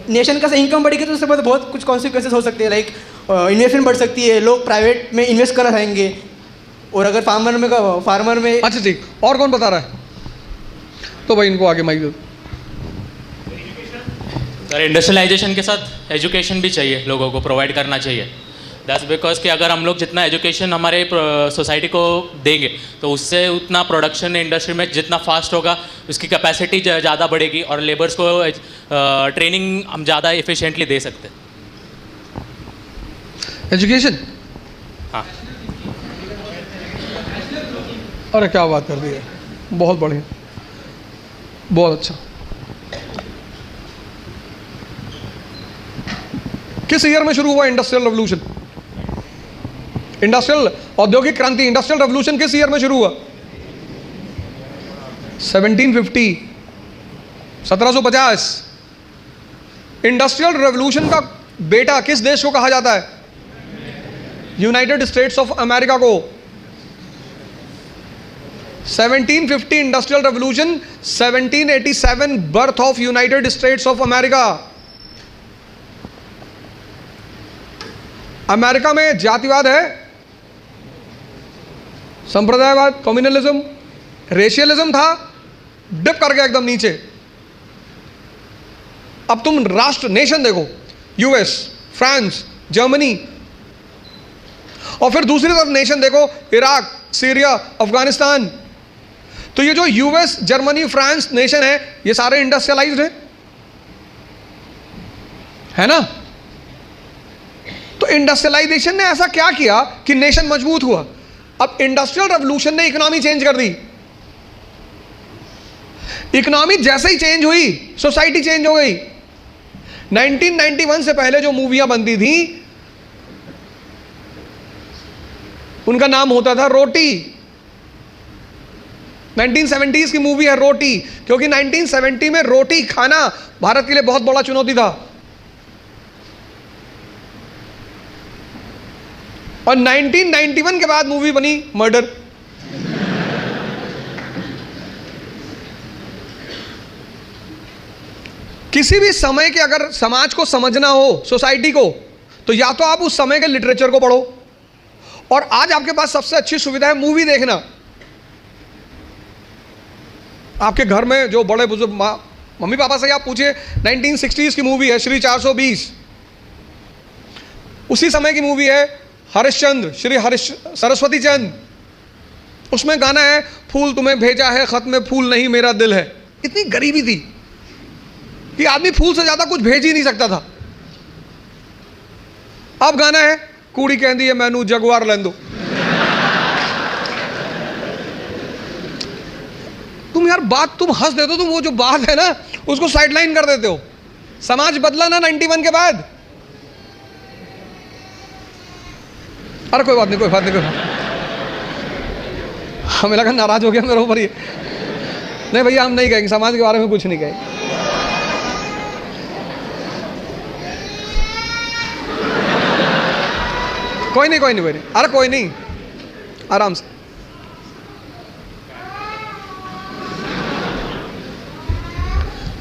नेशन का इनकम बढ़ेगी तो उससे बहुत कुछ कॉन्सिक्वेंसेस हो सकते हैं। लाइक इन्वेस्टमेंट बढ़ सकती है, लोग प्राइवेट में इन्वेस्ट करना चाहेंगे। और अगर फार्मर में अच्छा ठीक, और कौन बता रहा है? तो भाई इनको आगे माइक दो। सर इंडस्ट्रियलाइजेशन के साथ एजुकेशन भी चाहिए, लोगों को प्रोवाइड करना चाहिए। दैट्स बिकॉज कि अगर हम लोग जितना एजुकेशन हमारे सोसाइटी को देंगे तो उससे उतना प्रोडक्शन इंडस्ट्री में जितना फास्ट होगा उसकी कैपेसिटी ज़्यादा बढ़ेगी और लेबर्स को ट्रेनिंग हम ज़्यादा एफिशिएंटली दे सकते हैं। एजुकेशन, हाँ अरे क्या बात कर दी है, बहुत बढ़िया, बहुत अच्छा। किस ईयर में शुरू हुआ इंडस्ट्रियल रेवोल्यूशन? औद्योगिक क्रांति, इंडस्ट्रियल रेवोल्यूशन किस ईयर में शुरू हुआ? 1750, 1750। इंडस्ट्रियल रेवोल्यूशन का बेटा किस देश को कहा जाता है? यूनाइटेड स्टेट्स ऑफ अमेरिका को। 1750 industrial revolution, 1787 birth of United states of America. America में जातिवाद है, संप्रदायवाद, कम्युनलिज्म, रेशियलिज्म था, डिप कर गया एकदम नीचे। अब तुम राष्ट्र नेशन देखो, यूएस, फ्रांस, जर्मनी, और फिर दूसरी तरफ नेशन देखो, इराक, सीरिया, अफगानिस्तान। तो ये जो यूएस, जर्मनी, फ्रांस नेशन है, ये सारे इंडस्ट्रियलाइज्ड हैं, है ना? तो इंडस्ट्रियलाइजेशन ने ऐसा क्या किया कि नेशन मजबूत हुआ? अब इंडस्ट्रियल रेवोल्यूशन ने इकोनॉमी चेंज कर दी। इकोनॉमी जैसे ही चेंज हुई, सोसाइटी चेंज हो गई। 1991 से पहले जो मूवियां बनती थी उनका नाम होता था रोटी। 1970s की मूवी है रोटी, क्योंकि 1970 में रोटी खाना भारत के लिए बहुत बड़ा चुनौती था। और 1991 के बाद मूवी बनी मर्डर। किसी भी समय के अगर समाज को समझना हो, सोसाइटी को, तो या तो आप उस समय के लिटरेचर को पढ़ो, और आज आपके पास सबसे अच्छी सुविधा है मूवी देखना। आपके घर में जो बड़े बुजुर्ग मम्मी पापा से आप पूछिए, 1960s की मूवी है श्री 420, उसी समय की मूवी है हरिश्चंद्र, श्री सरस्वती चंद। उसमें गाना है, फूल तुम्हें भेजा है खत में फूल नहीं मेरा दिल है। इतनी गरीबी थी कि आदमी फूल से ज्यादा कुछ भेज ही नहीं सकता था। अब गाना है, कूड़ी कहती है मैनू जगवार लें दो। तुम यार बात, तुम हंस देते हो, तुम वो जो बात है ना उसको साइडलाइन कर देते हो। समाज बदला ना 91 के बाद। अरे कोई बात नहीं, कोई बात नहीं, कोई बात। हमें लगा नाराज हो गया मेरे ऊपर ये। नहीं भैया, हम नहीं कहेंगे, समाज के बारे में कुछ नहीं कहेंगे। कोई नहीं, कोई नहीं, कोई नहीं, अरे कोई नहीं, आराम से।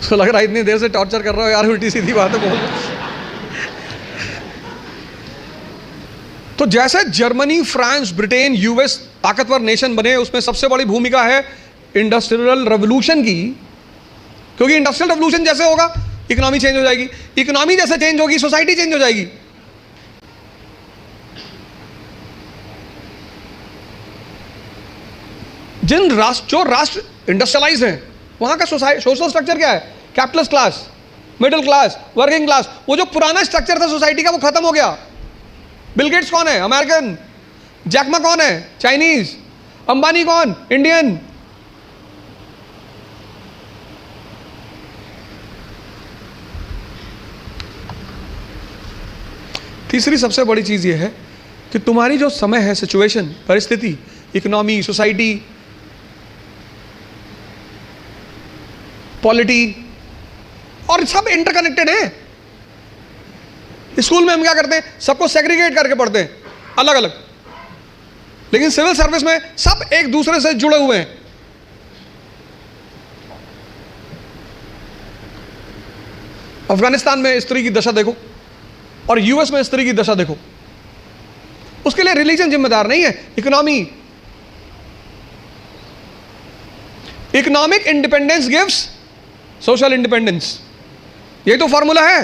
उसको लग रहा है इतनी देर से टॉर्चर कर रहा हो यार, उल्टी सीधी बात है बोल। तो जैसे जर्मनी, फ्रांस, ब्रिटेन, यूएस ताकतवर नेशन बने, उसमें सबसे बड़ी भूमिका है इंडस्ट्रियल रेवोल्यूशन की, क्योंकि इंडस्ट्रियल रेवोल्यूशन जैसे होगा इकोनॉमी चेंज हो जाएगी, इकोनॉमी जैसे चेंज होगी सोसाइटी चेंज हो जाएगी। जो राष्ट्र इंडस्ट्रियलाइज हैं वहां का सोशल स्ट्रक्चर क्या है? Capitalist class, middle class, working class. वो जो पुराना स्ट्रक्चर था सोसाइटी का वो खत्म हो गया। बिल गेट्स कौन है? अमेरिकन। जैक मा कौन है? चाइनीज। अंबानी कौन? इंडियन। तीसरी सबसे बड़ी चीज यह है कि तुम्हारी जो समय है, सिचुएशन, परिस्थिति, इकोनॉमी, सोसाइटी, पॉलिटी, और सब इंटरकनेक्टेड है। स्कूल में हम क्या करते हैं? सबको सेग्रीगेट करके पढ़ते हैं, अलग अलग। लेकिन सिविल सर्विस में सब एक दूसरे से जुड़े हुए हैं। अफगानिस्तान में स्त्री की दशा देखो और यूएस में स्त्री की दशा देखो। उसके लिए रिलीजन जिम्मेदार नहीं है, economy. Economic independence gives social independence, यही तो फॉर्मूला है।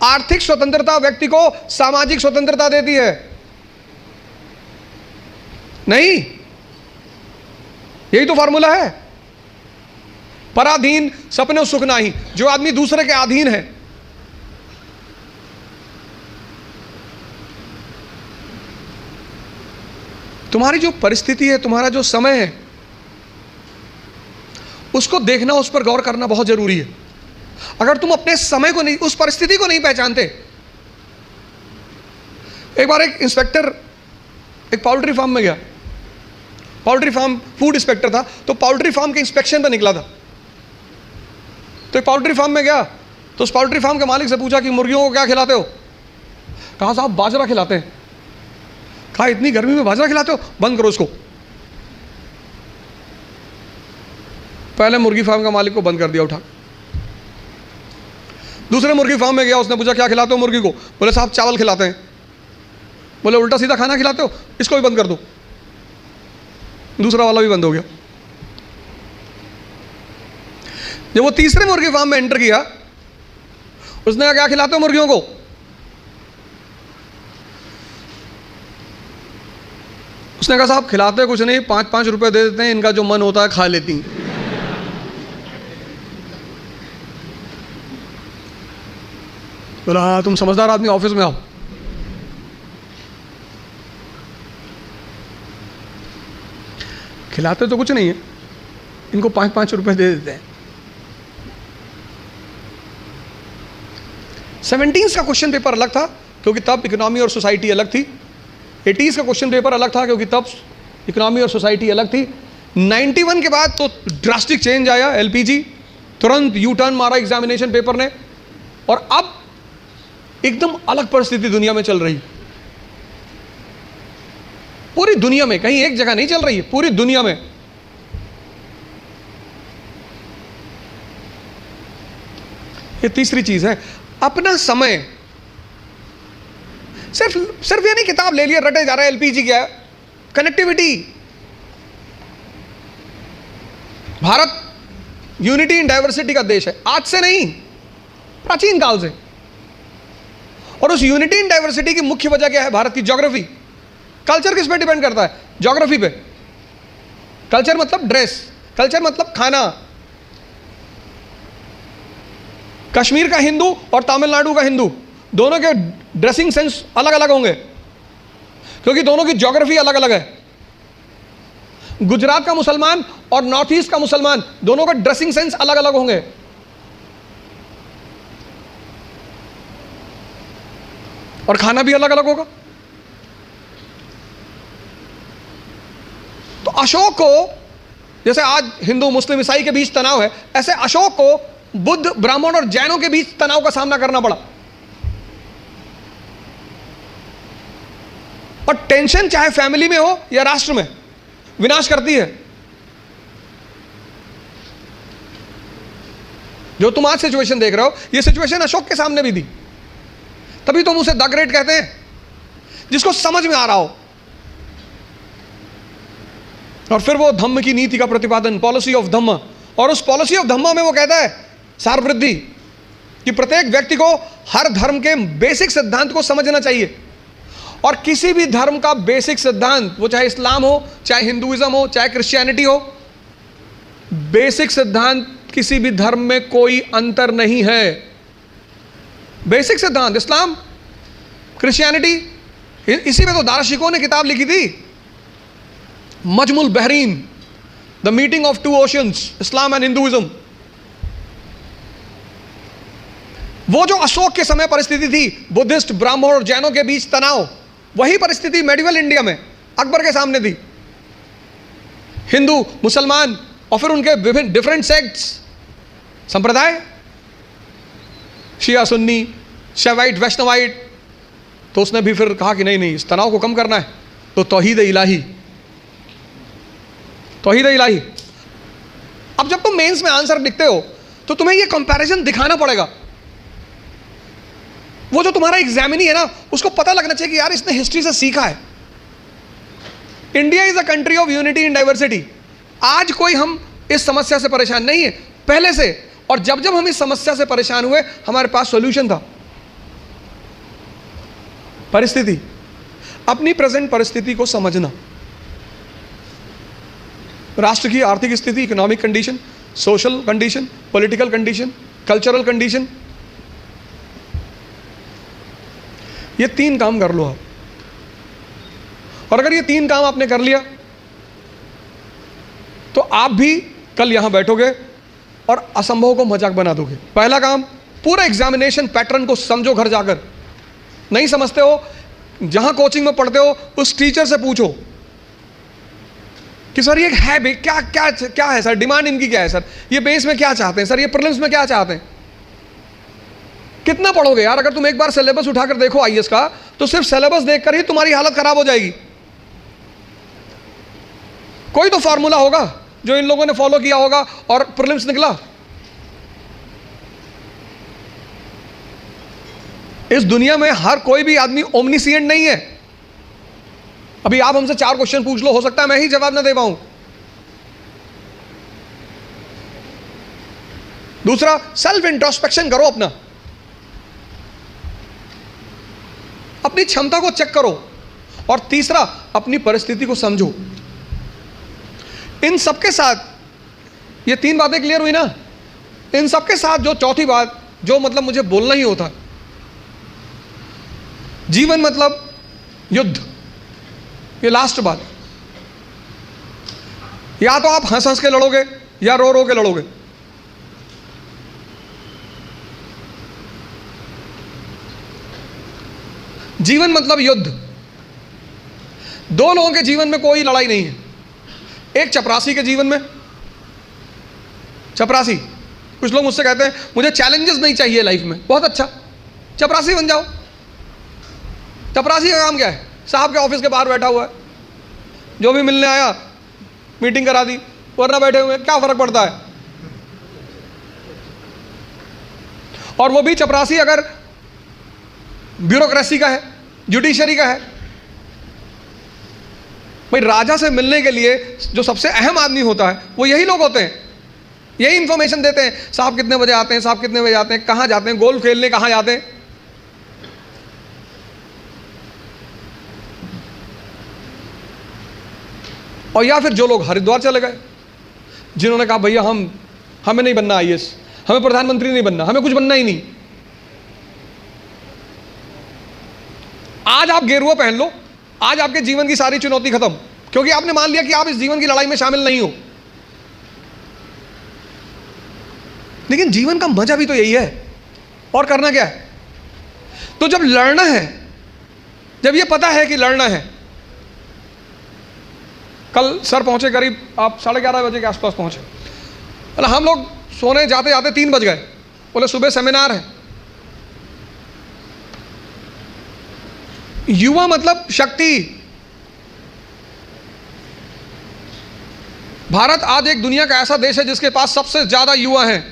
आर्थिक स्वतंत्रता व्यक्ति को सामाजिक स्वतंत्रता देती है, नहीं? यही तो फॉर्मूला है। पराधीन सपने सुख नाही, जो आदमी दूसरे के अधीन है। तुम्हारी जो परिस्थिति है, तुम्हारा जो समय है, उसको देखना, उस पर गौर करना बहुत जरूरी है। अगर तुम अपने समय को नहीं, उस परिस्थिति को नहीं पहचानते। एक बार एक इंस्पेक्टर एक पोल्ट्री फार्म में गया, पोल्ट्री फार्म फूड इंस्पेक्टर था, तो पोल्ट्री फार्म के इंस्पेक्शन पे निकला था। तो एक पोल्ट्री फार्म में गया, तो उस पोल्ट्री फार्म के मालिक से पूछा कि मुर्गियों को क्या खिलाते हो? कहा साहब बाजरा खिलाते हैं। कहा इतनी गर्मी में बाजरा खिलाते हो, बंद करो इसको। पहले मुर्गी फार्म का मालिक को बंद कर दिया उठा। दूसरे मुर्गी फार्म में गया, उसने पूछा क्या खिलाते हो मुर्गी को? बोले साहब चावल खिलाते हैं। बोले उल्टा सीधा खाना खिलाते हो, इसको भी बंद कर दो। दूसरा वाला भी बंद हो गया। जब वो तीसरे मुर्गी फार्म में एंटर किया, उसने कहा क्या खिलाते हो मुर्गियों को? उसने कहा साहब खिलाते कुछ नहीं, 5-5 रुपए दे देते हैं, इनका जो मन होता है खा लेती हैं। बोला हाँ तुम समझदार आदमी, ऑफिस में आओ। खिलाते तो कुछ नहीं है, इनको 5-5 रुपए दे देते हैं। 17 का क्वेश्चन पेपर अलग था क्योंकि तब इकोनॉमी और सोसाइटी अलग थी। 80s का क्वेश्चन पेपर अलग था क्योंकि तब इकोनॉमी और सोसाइटी अलग थी। 91 के बाद तो ड्रास्टिक चेंज आया, एलपीजी, तुरंत यू टर्न मारा एग्जामिनेशन पेपर ने, और अब एकदम अलग परिस्थिति दुनिया में चल रही। पूरी दुनिया में, कहीं एक जगह नहीं चल रही है, पूरी दुनिया में। ये तीसरी चीज है, अपना समय। सिर्फ ये नहीं किताब ले लिया रटे जा रहा है, एलपीजी क्या है, connectivity. Bharat unity in diversity का देश है, आज से नहीं, प्राचीन काल से। और उस यूनिटी इन डाइवर्सिटी की मुख्य वजह क्या है? भारत की ज्योग्राफी। कल्चर किस पे डिपेंड करता है? ज्योग्राफी पे। कल्चर मतलब ड्रेस, कल्चर मतलब खाना। कश्मीर का हिंदू और तमिलनाडु का हिंदू, दोनों के ड्रेसिंग सेंस अलग अलग होंगे क्योंकि दोनों की ज्योग्राफी अलग अलग है। गुजरात का मुसलमान और नॉर्थ ईस्ट का मुसलमान, दोनों का ड्रेसिंग सेंस अलग अलग होंगे। और खाना भी अलग अलग होगा। तो अशोक को, जैसे आज हिंदू मुस्लिम ईसाई के बीच तनाव है, ऐसे अशोक को बुद्ध ब्राह्मण और जैनों के बीच तनाव का सामना करना पड़ा। और टेंशन चाहे फैमिली में हो या राष्ट्र में, विनाश करती है। जो तुम आज सिचुएशन देख रहे हो, यह सिचुएशन अशोक के सामने भी थी। तभी तो हम उसे द ग्रेट कहते हैं, जिसको समझ में आ रहा हो। और फिर वो धम्म की नीति का प्रतिपादन, पॉलिसी ऑफ धम्म, और उस पॉलिसी ऑफ धम्म में वो कहता है सार वृद्धि, कि प्रत्येक व्यक्ति को हर धर्म के बेसिक सिद्धांत को समझना चाहिए। और किसी भी धर्म का बेसिक सिद्धांत, वो चाहे इस्लाम हो, चाहे हिंदुइज्म हो, चाहे क्रिश्चियनिटी हो, बेसिक सिद्धांत किसी भी धर्म में कोई अंतर नहीं है। बेसिक सिद्धांत इस्लाम, क्रिश्चियनिटी, इसी में तो दाराशिकों ने किताब लिखी थी, Majmaul Bahrain, the meeting of two oceans, Islam and Hinduism. वो जो अशोक के समय परिस्थिति थी, बुद्धिस्ट ब्राह्मण और जैनों के बीच तनाव, वही परिस्थिति मेडिवल इंडिया में अकबर के सामने थी। हिंदू, मुसलमान और फिर उनके विभिन्न डिफरेंट सेक्ट्स, संप्रदाय, शिया सुन्नी, शैवाइट वैष्णवाइट। तो उसने भी फिर कहा कि नहीं नहीं, इस तनाव को कम करना है तो तौहीद इलाही, तौहीद इलाही। अब जब तुम मेंस में आंसर लिखते हो तो तुम्हें ये कंपैरिजन दिखाना पड़ेगा। वो जो तुम्हारा एग्जामिनी है ना, उसको पता लगना चाहिए कि यार इसने हिस्ट्री से सीखा है। India is a country of unity in diversity. आज कोई हम इस समस्या से परेशान नहीं है, पहले से। और जब जब हम इस समस्या से परेशान हुए, हमारे पास सॉल्यूशन था। परिस्थिति, अपनी प्रेजेंट परिस्थिति को समझना, राष्ट्र की आर्थिक स्थिति, economic condition, social condition, political condition, cultural condition, ये 3 काम कर लो आप। और अगर ये 3 काम आपने कर लिया तो आप भी कल यहां बैठोगे और असंभव को मजाक बना दोगे। पहला काम, पूरा एग्जामिनेशन पैटर्न को समझो घर जाकर। नहीं समझते हो, जहां कोचिंग में पढ़ते हो उस टीचर से पूछो कि सर ये है भी क्या क्या क्या है सर, डिमांड इनकी क्या है सर, ये बेस में क्या चाहते हैं सर, ये प्रीलिम्स में क्या चाहते हैं। कितना पढ़ोगे यार, अगर तुम एक बार सिलेबस उठाकर देखो आईएएस का, तो सिर्फ सिलेबस देखकर ही तुम्हारी हालत खराब हो जाएगी। कोई तो फॉर्मूला होगा जो इन लोगों ने फॉलो किया होगा और प्रीलिम्स निकला। इस दुनिया में हर कोई भी आदमी ओमनीसिएंट नहीं है। अभी आप हमसे 4 क्वेश्चन पूछ लो, हो सकता है मैं ही जवाब ना दे पाऊं। दूसरा, सेल्फ इंट्रोस्पेक्शन करो, अपनी क्षमता को चेक करो। और तीसरा, अपनी परिस्थिति को समझो। इन सबके साथ ये 3 बातें क्लियर हुई ना। इन सबके साथ जो चौथी बात, जो मतलब मुझे बोलना ही होता, जीवन मतलब युद्ध। ये लास्ट बात। या तो आप हंस हंस के लड़ोगे या रो रो के लड़ोगे। जीवन मतलब युद्ध। 2 लोगों के जीवन में कोई लड़ाई नहीं है। एक चपरासी के जीवन में, चपरासी, कुछ लोग मुझसे कहते हैं मुझे चैलेंजेस नहीं चाहिए लाइफ में। बहुत अच्छा, चपरासी बन जाओ। चपरासी का काम क्या है? साहब के ऑफिस के बाहर बैठा हुआ है, जो भी मिलने आया मीटिंग करा दी, वरना बैठे हुए, क्या फर्क पड़ता है। और वो भी चपरासी अगर ब्यूरोक्रेसी का है, जुडिशरी का है। भाई राजा से मिलने के लिए जो सबसे अहम आदमी होता है वो यही लोग होते हैं, यही इंफॉर्मेशन देते हैं। साहब कितने बजे आते हैं, साहब कितने बजे आते हैं, कहां जाते हैं, गोल्फ खेलने कहां जाते हैं। और या फिर जो लोग हरिद्वार चले गए, जिन्होंने कहा भैया हमें नहीं बनना आईएएस, हमें प्रधानमंत्री नहीं बनना, हमें कुछ बनना ही नहीं। आज आप गेरुआ पहन लो, आज आपके जीवन की सारी चुनौती खत्म, क्योंकि आपने मान लिया कि आप इस जीवन की लड़ाई में शामिल नहीं हो। लेकिन जीवन का मजा भी तो यही है। और करना क्या है? तो जब लड़ना है, जब ये पता है कि लड़ना है। कल सर पहुंचे करीब आप 11:30 बजे के आसपास पहुंचे। बोला हम लोग सोने जाते जाते 3 बज गए। बोले सुबह सेमिनार है। युवा मतलब शक्ति। भारत आज एक दुनिया का ऐसा देश है जिसके पास सबसे ज्यादा युवा हैं।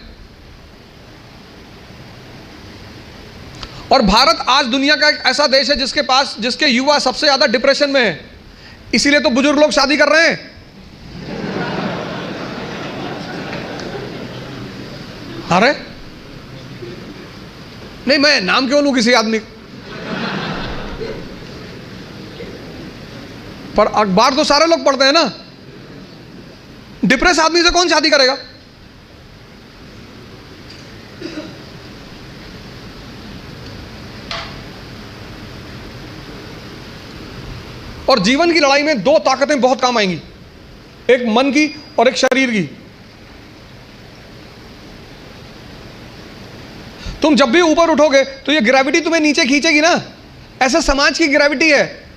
और भारत आज दुनिया का एक ऐसा देश है जिसके युवा सबसे ज्यादा डिप्रेशन में है। इसीलिए तो बुजुर्ग लोग शादी कर रहे हैं। अरे नहीं, मैं नाम क्यों लूं किसी आदमी, पर अखबार तो सारे लोग पढ़ते हैं ना। डिप्रेस आदमी से कौन शादी करेगा? और जीवन की लड़ाई में 2 ताकतें बहुत काम आएंगी, एक मन की और एक शरीर की। तुम जब भी ऊपर उठोगे तो ये ग्रेविटी तुम्हें नीचे खींचेगी ना। ऐसा समाज की ग्रेविटी है।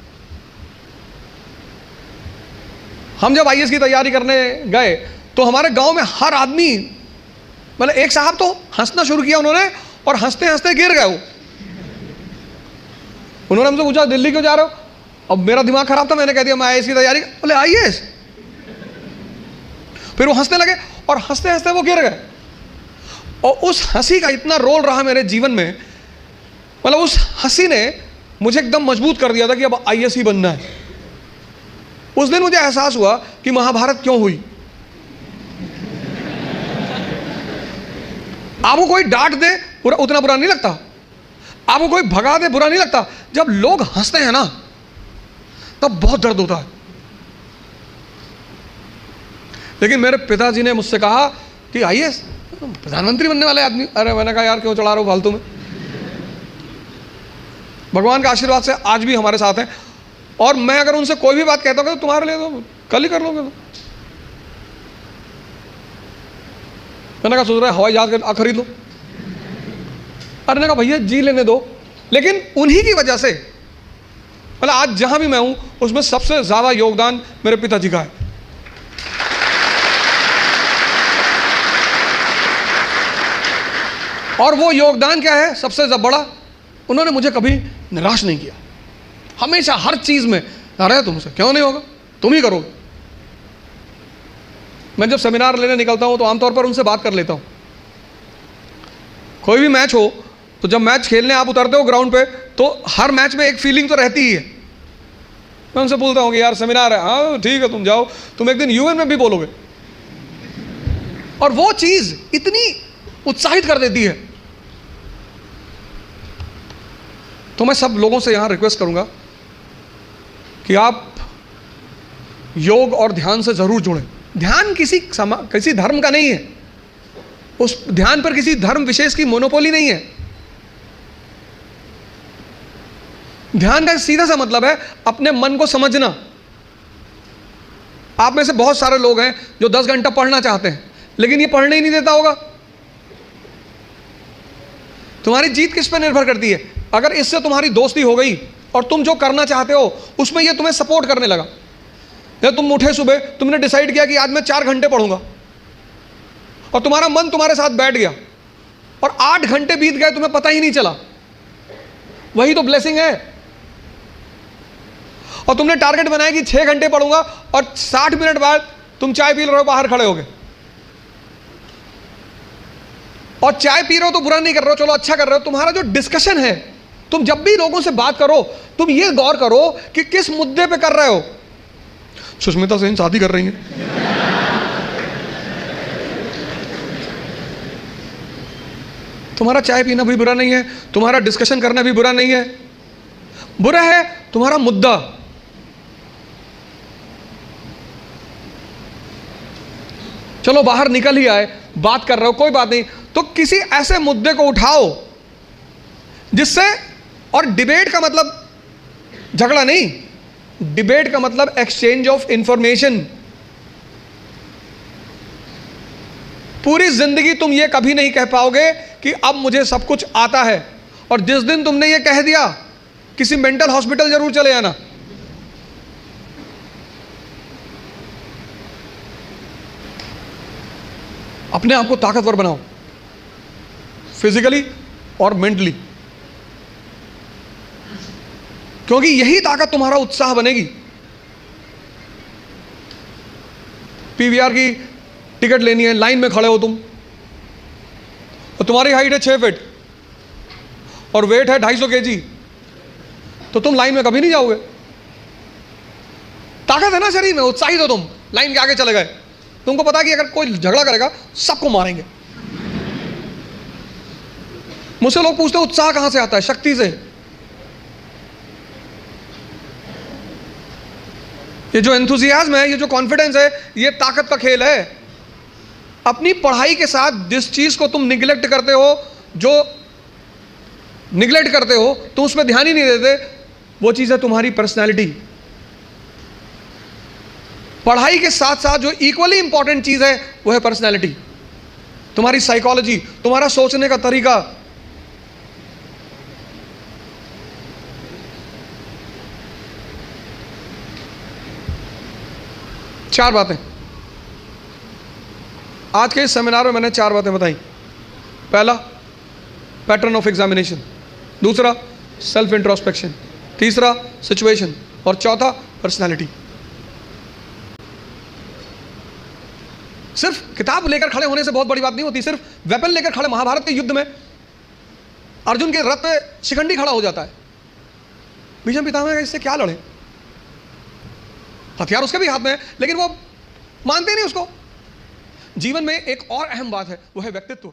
हम जब आईएएस की तैयारी करने गए तो हमारे गांव में हर आदमी, मतलब एक साहब तो हंसना शुरू किया उन्होंने, और हंसते हंसते गिर गए वो। उन्होंने हमसे पूछा दिल्ली क्यों जा रहे हो? अब मेरा दिमाग खराब था, मैंने कह दिया मैं आईएएस की तैयारी। बोले आईएएस? फिर वो हंसने लगे और हंसते हंसते वो गिर गए। और उस हंसी का इतना रोल रहा मेरे जीवन में, मतलब उस हंसी ने मुझे एकदम मजबूत कर दिया था कि अब आईएएस ही बनना है। उस दिन मुझे एहसास हुआ कि महाभारत क्यों हुई। आपको कोई डांट दे उतना बुरा नहीं लगता, आपको कोई भगा दे बुरा नहीं लगता। जब लोग हंसते हैं ना तब बहुत दर्द होता है। लेकिन मेरे पिताजी ने मुझसे कहा कि आईएएस प्रधानमंत्री बनने वाले आदमी। अरे मैंने कहा यार क्यों चला रहे हो फालतू में। भगवान का आशीर्वाद से आज भी हमारे साथ हैं। और मैं अगर उनसे कोई भी बात कहता हूँ तो तुम्हारे लिए तो कल ही कर लोगे। तो मैंने कहा सोच रहा है हवाई जहाज खरीद लो। अरे ने कहा भैया जी लेने दो। लेकिन उन्हीं की वजह से मतलब आज जहां भी मैं हूं उसमें सबसे ज्यादा योगदान मेरे पिताजी का है। और वो योगदान क्या है सबसे बड़ा, उन्होंने मुझे कभी निराश नहीं किया। हमेशा हर चीज में, अरे तुमसे क्यों नहीं होगा, तुम ही करोगे। मैं जब सेमिनार लेने निकलता हूं तो आमतौर पर उनसे बात कर लेता हूं। कोई भी मैच हो तो जब मैच खेलने आप उतरते हो ग्राउंड पे तो हर मैच में एक फीलिंग तो रहती ही है। मैं उनसे बोलता हूं कि यार सेमिनार है, हाँ ठीक है तुम जाओ, तुम एक दिन यूएन में भी बोलोगे। और वो चीज इतनी उत्साहित कर देती है। तो मैं सब लोगों से यहां रिक्वेस्ट करूंगा कि आप योग और ध्यान से जरूर जुड़ें। ध्यान किसी धर्म का नहीं है, उस ध्यान पर किसी धर्म विशेष की मोनोपोली नहीं है। ध्यान का सीधा सा मतलब है अपने मन को समझना। आप में से बहुत सारे लोग हैं जो 10 घंटा पढ़ना चाहते हैं लेकिन ये पढ़ने ही नहीं देता होगा। तुम्हारी जीत किस पर निर्भर करती है? अगर इससे तुम्हारी दोस्ती हो गई और तुम जो करना चाहते हो उसमें ये तुम्हें सपोर्ट करने लगा, या तुम उठे सुबह, तुमने डिसाइड किया कि आज मैं 4 घंटे पढ़ूंगा और तुम्हारा मन तुम्हारे साथ बैठ गया और 8 घंटे बीत गए, तुम्हें पता ही नहीं चला, वही तो ब्लेसिंग है। और तुमने टारगेट बनाया कि 6 घंटे पढ़ूंगा और 60 मिनट बाद तुम चाय पी रहे हो, बाहर खड़े हो गए। और चाय पी रहे हो तो बुरा नहीं कर रहे हो, चलो अच्छा कर रहे हो। तुम्हारा जो डिस्कशन है, तुम जब भी लोगों से बात करो तुम ये गौर करो कि किस मुद्दे पे कर रहे हो। सुष्मिता सेन शादी कर रही है, तुम्हारा चाय पीना भी बुरा नहीं है, तुम्हारा डिस्कशन करना भी बुरा नहीं है। बुरा है तुम्हारा मुद्दा। चलो बाहर निकल ही आए, बात कर रहे हो, कोई बात नहीं, तो किसी ऐसे मुद्दे को उठाओ जिससे, और डिबेट का मतलब झगड़ा नहीं, डिबेट का मतलब एक्सचेंज ऑफ इंफॉर्मेशन। पूरी जिंदगी तुम ये कभी नहीं कह पाओगे कि अब मुझे सब कुछ आता है, और जिस दिन तुमने ये कह दिया किसी मेंटल हॉस्पिटल जरूर चले जाना। अपने आप को ताकतवर बनाओ, फिजिकली और मेंटली, क्योंकि यही ताकत तुम्हारा उत्साह बनेगी। पीवीआर की टिकट लेनी है, लाइन में खड़े हो तुम, और तुम्हारी हाइट है 6 फीट और वेट है 250 kg, तो तुम लाइन में कभी नहीं जाओगे। ताकत है ना शरीर में, उत्साहित हो तुम, लाइन के आगे चले गए। तुमको पता है कि अगर कोई झगड़ा करेगा सबको मारेंगे। मुझसे लोग पूछते हैं उत्साह कहां से आता है? शक्ति से। ये जो एंथुजियाज्म है, ये जो कॉन्फिडेंस है, ये ताकत का खेल है। अपनी पढ़ाई के साथ जिस चीज को तुम निगलेक्ट करते हो, जो निगलेक्ट करते हो, तुम उसमें ध्यान ही नहीं देते, वो चीज है तुम्हारी पर्सनैलिटी। पढ़ाई के साथ साथ जो इक्वली इंपॉर्टेंट चीज है वो है पर्सनैलिटी, तुम्हारी साइकोलॉजी, तुम्हारा सोचने का तरीका। चार बातें आज के इस सेमिनार में मैंने 4 बातें बताई। पहला, पैटर्न ऑफ एग्जामिनेशन। दूसरा, सेल्फ इंट्रोस्पेक्शन। तीसरा, सिचुएशन। और चौथा, पर्सनैलिटी। सिर्फ किताब लेकर खड़े होने से बहुत बड़ी बात नहीं होती। सिर्फ वेपन लेकर खड़े, महाभारत के युद्ध में अर्जुन के रथ पे शिखंडी खड़ा हो जाता है, भीष्म पितामह इससे क्या लड़े? हथियार उसके भी हाथ में है, लेकिन वो मानते नहीं उसको। जीवन में एक और अहम बात है, वो है व्यक्तित्व।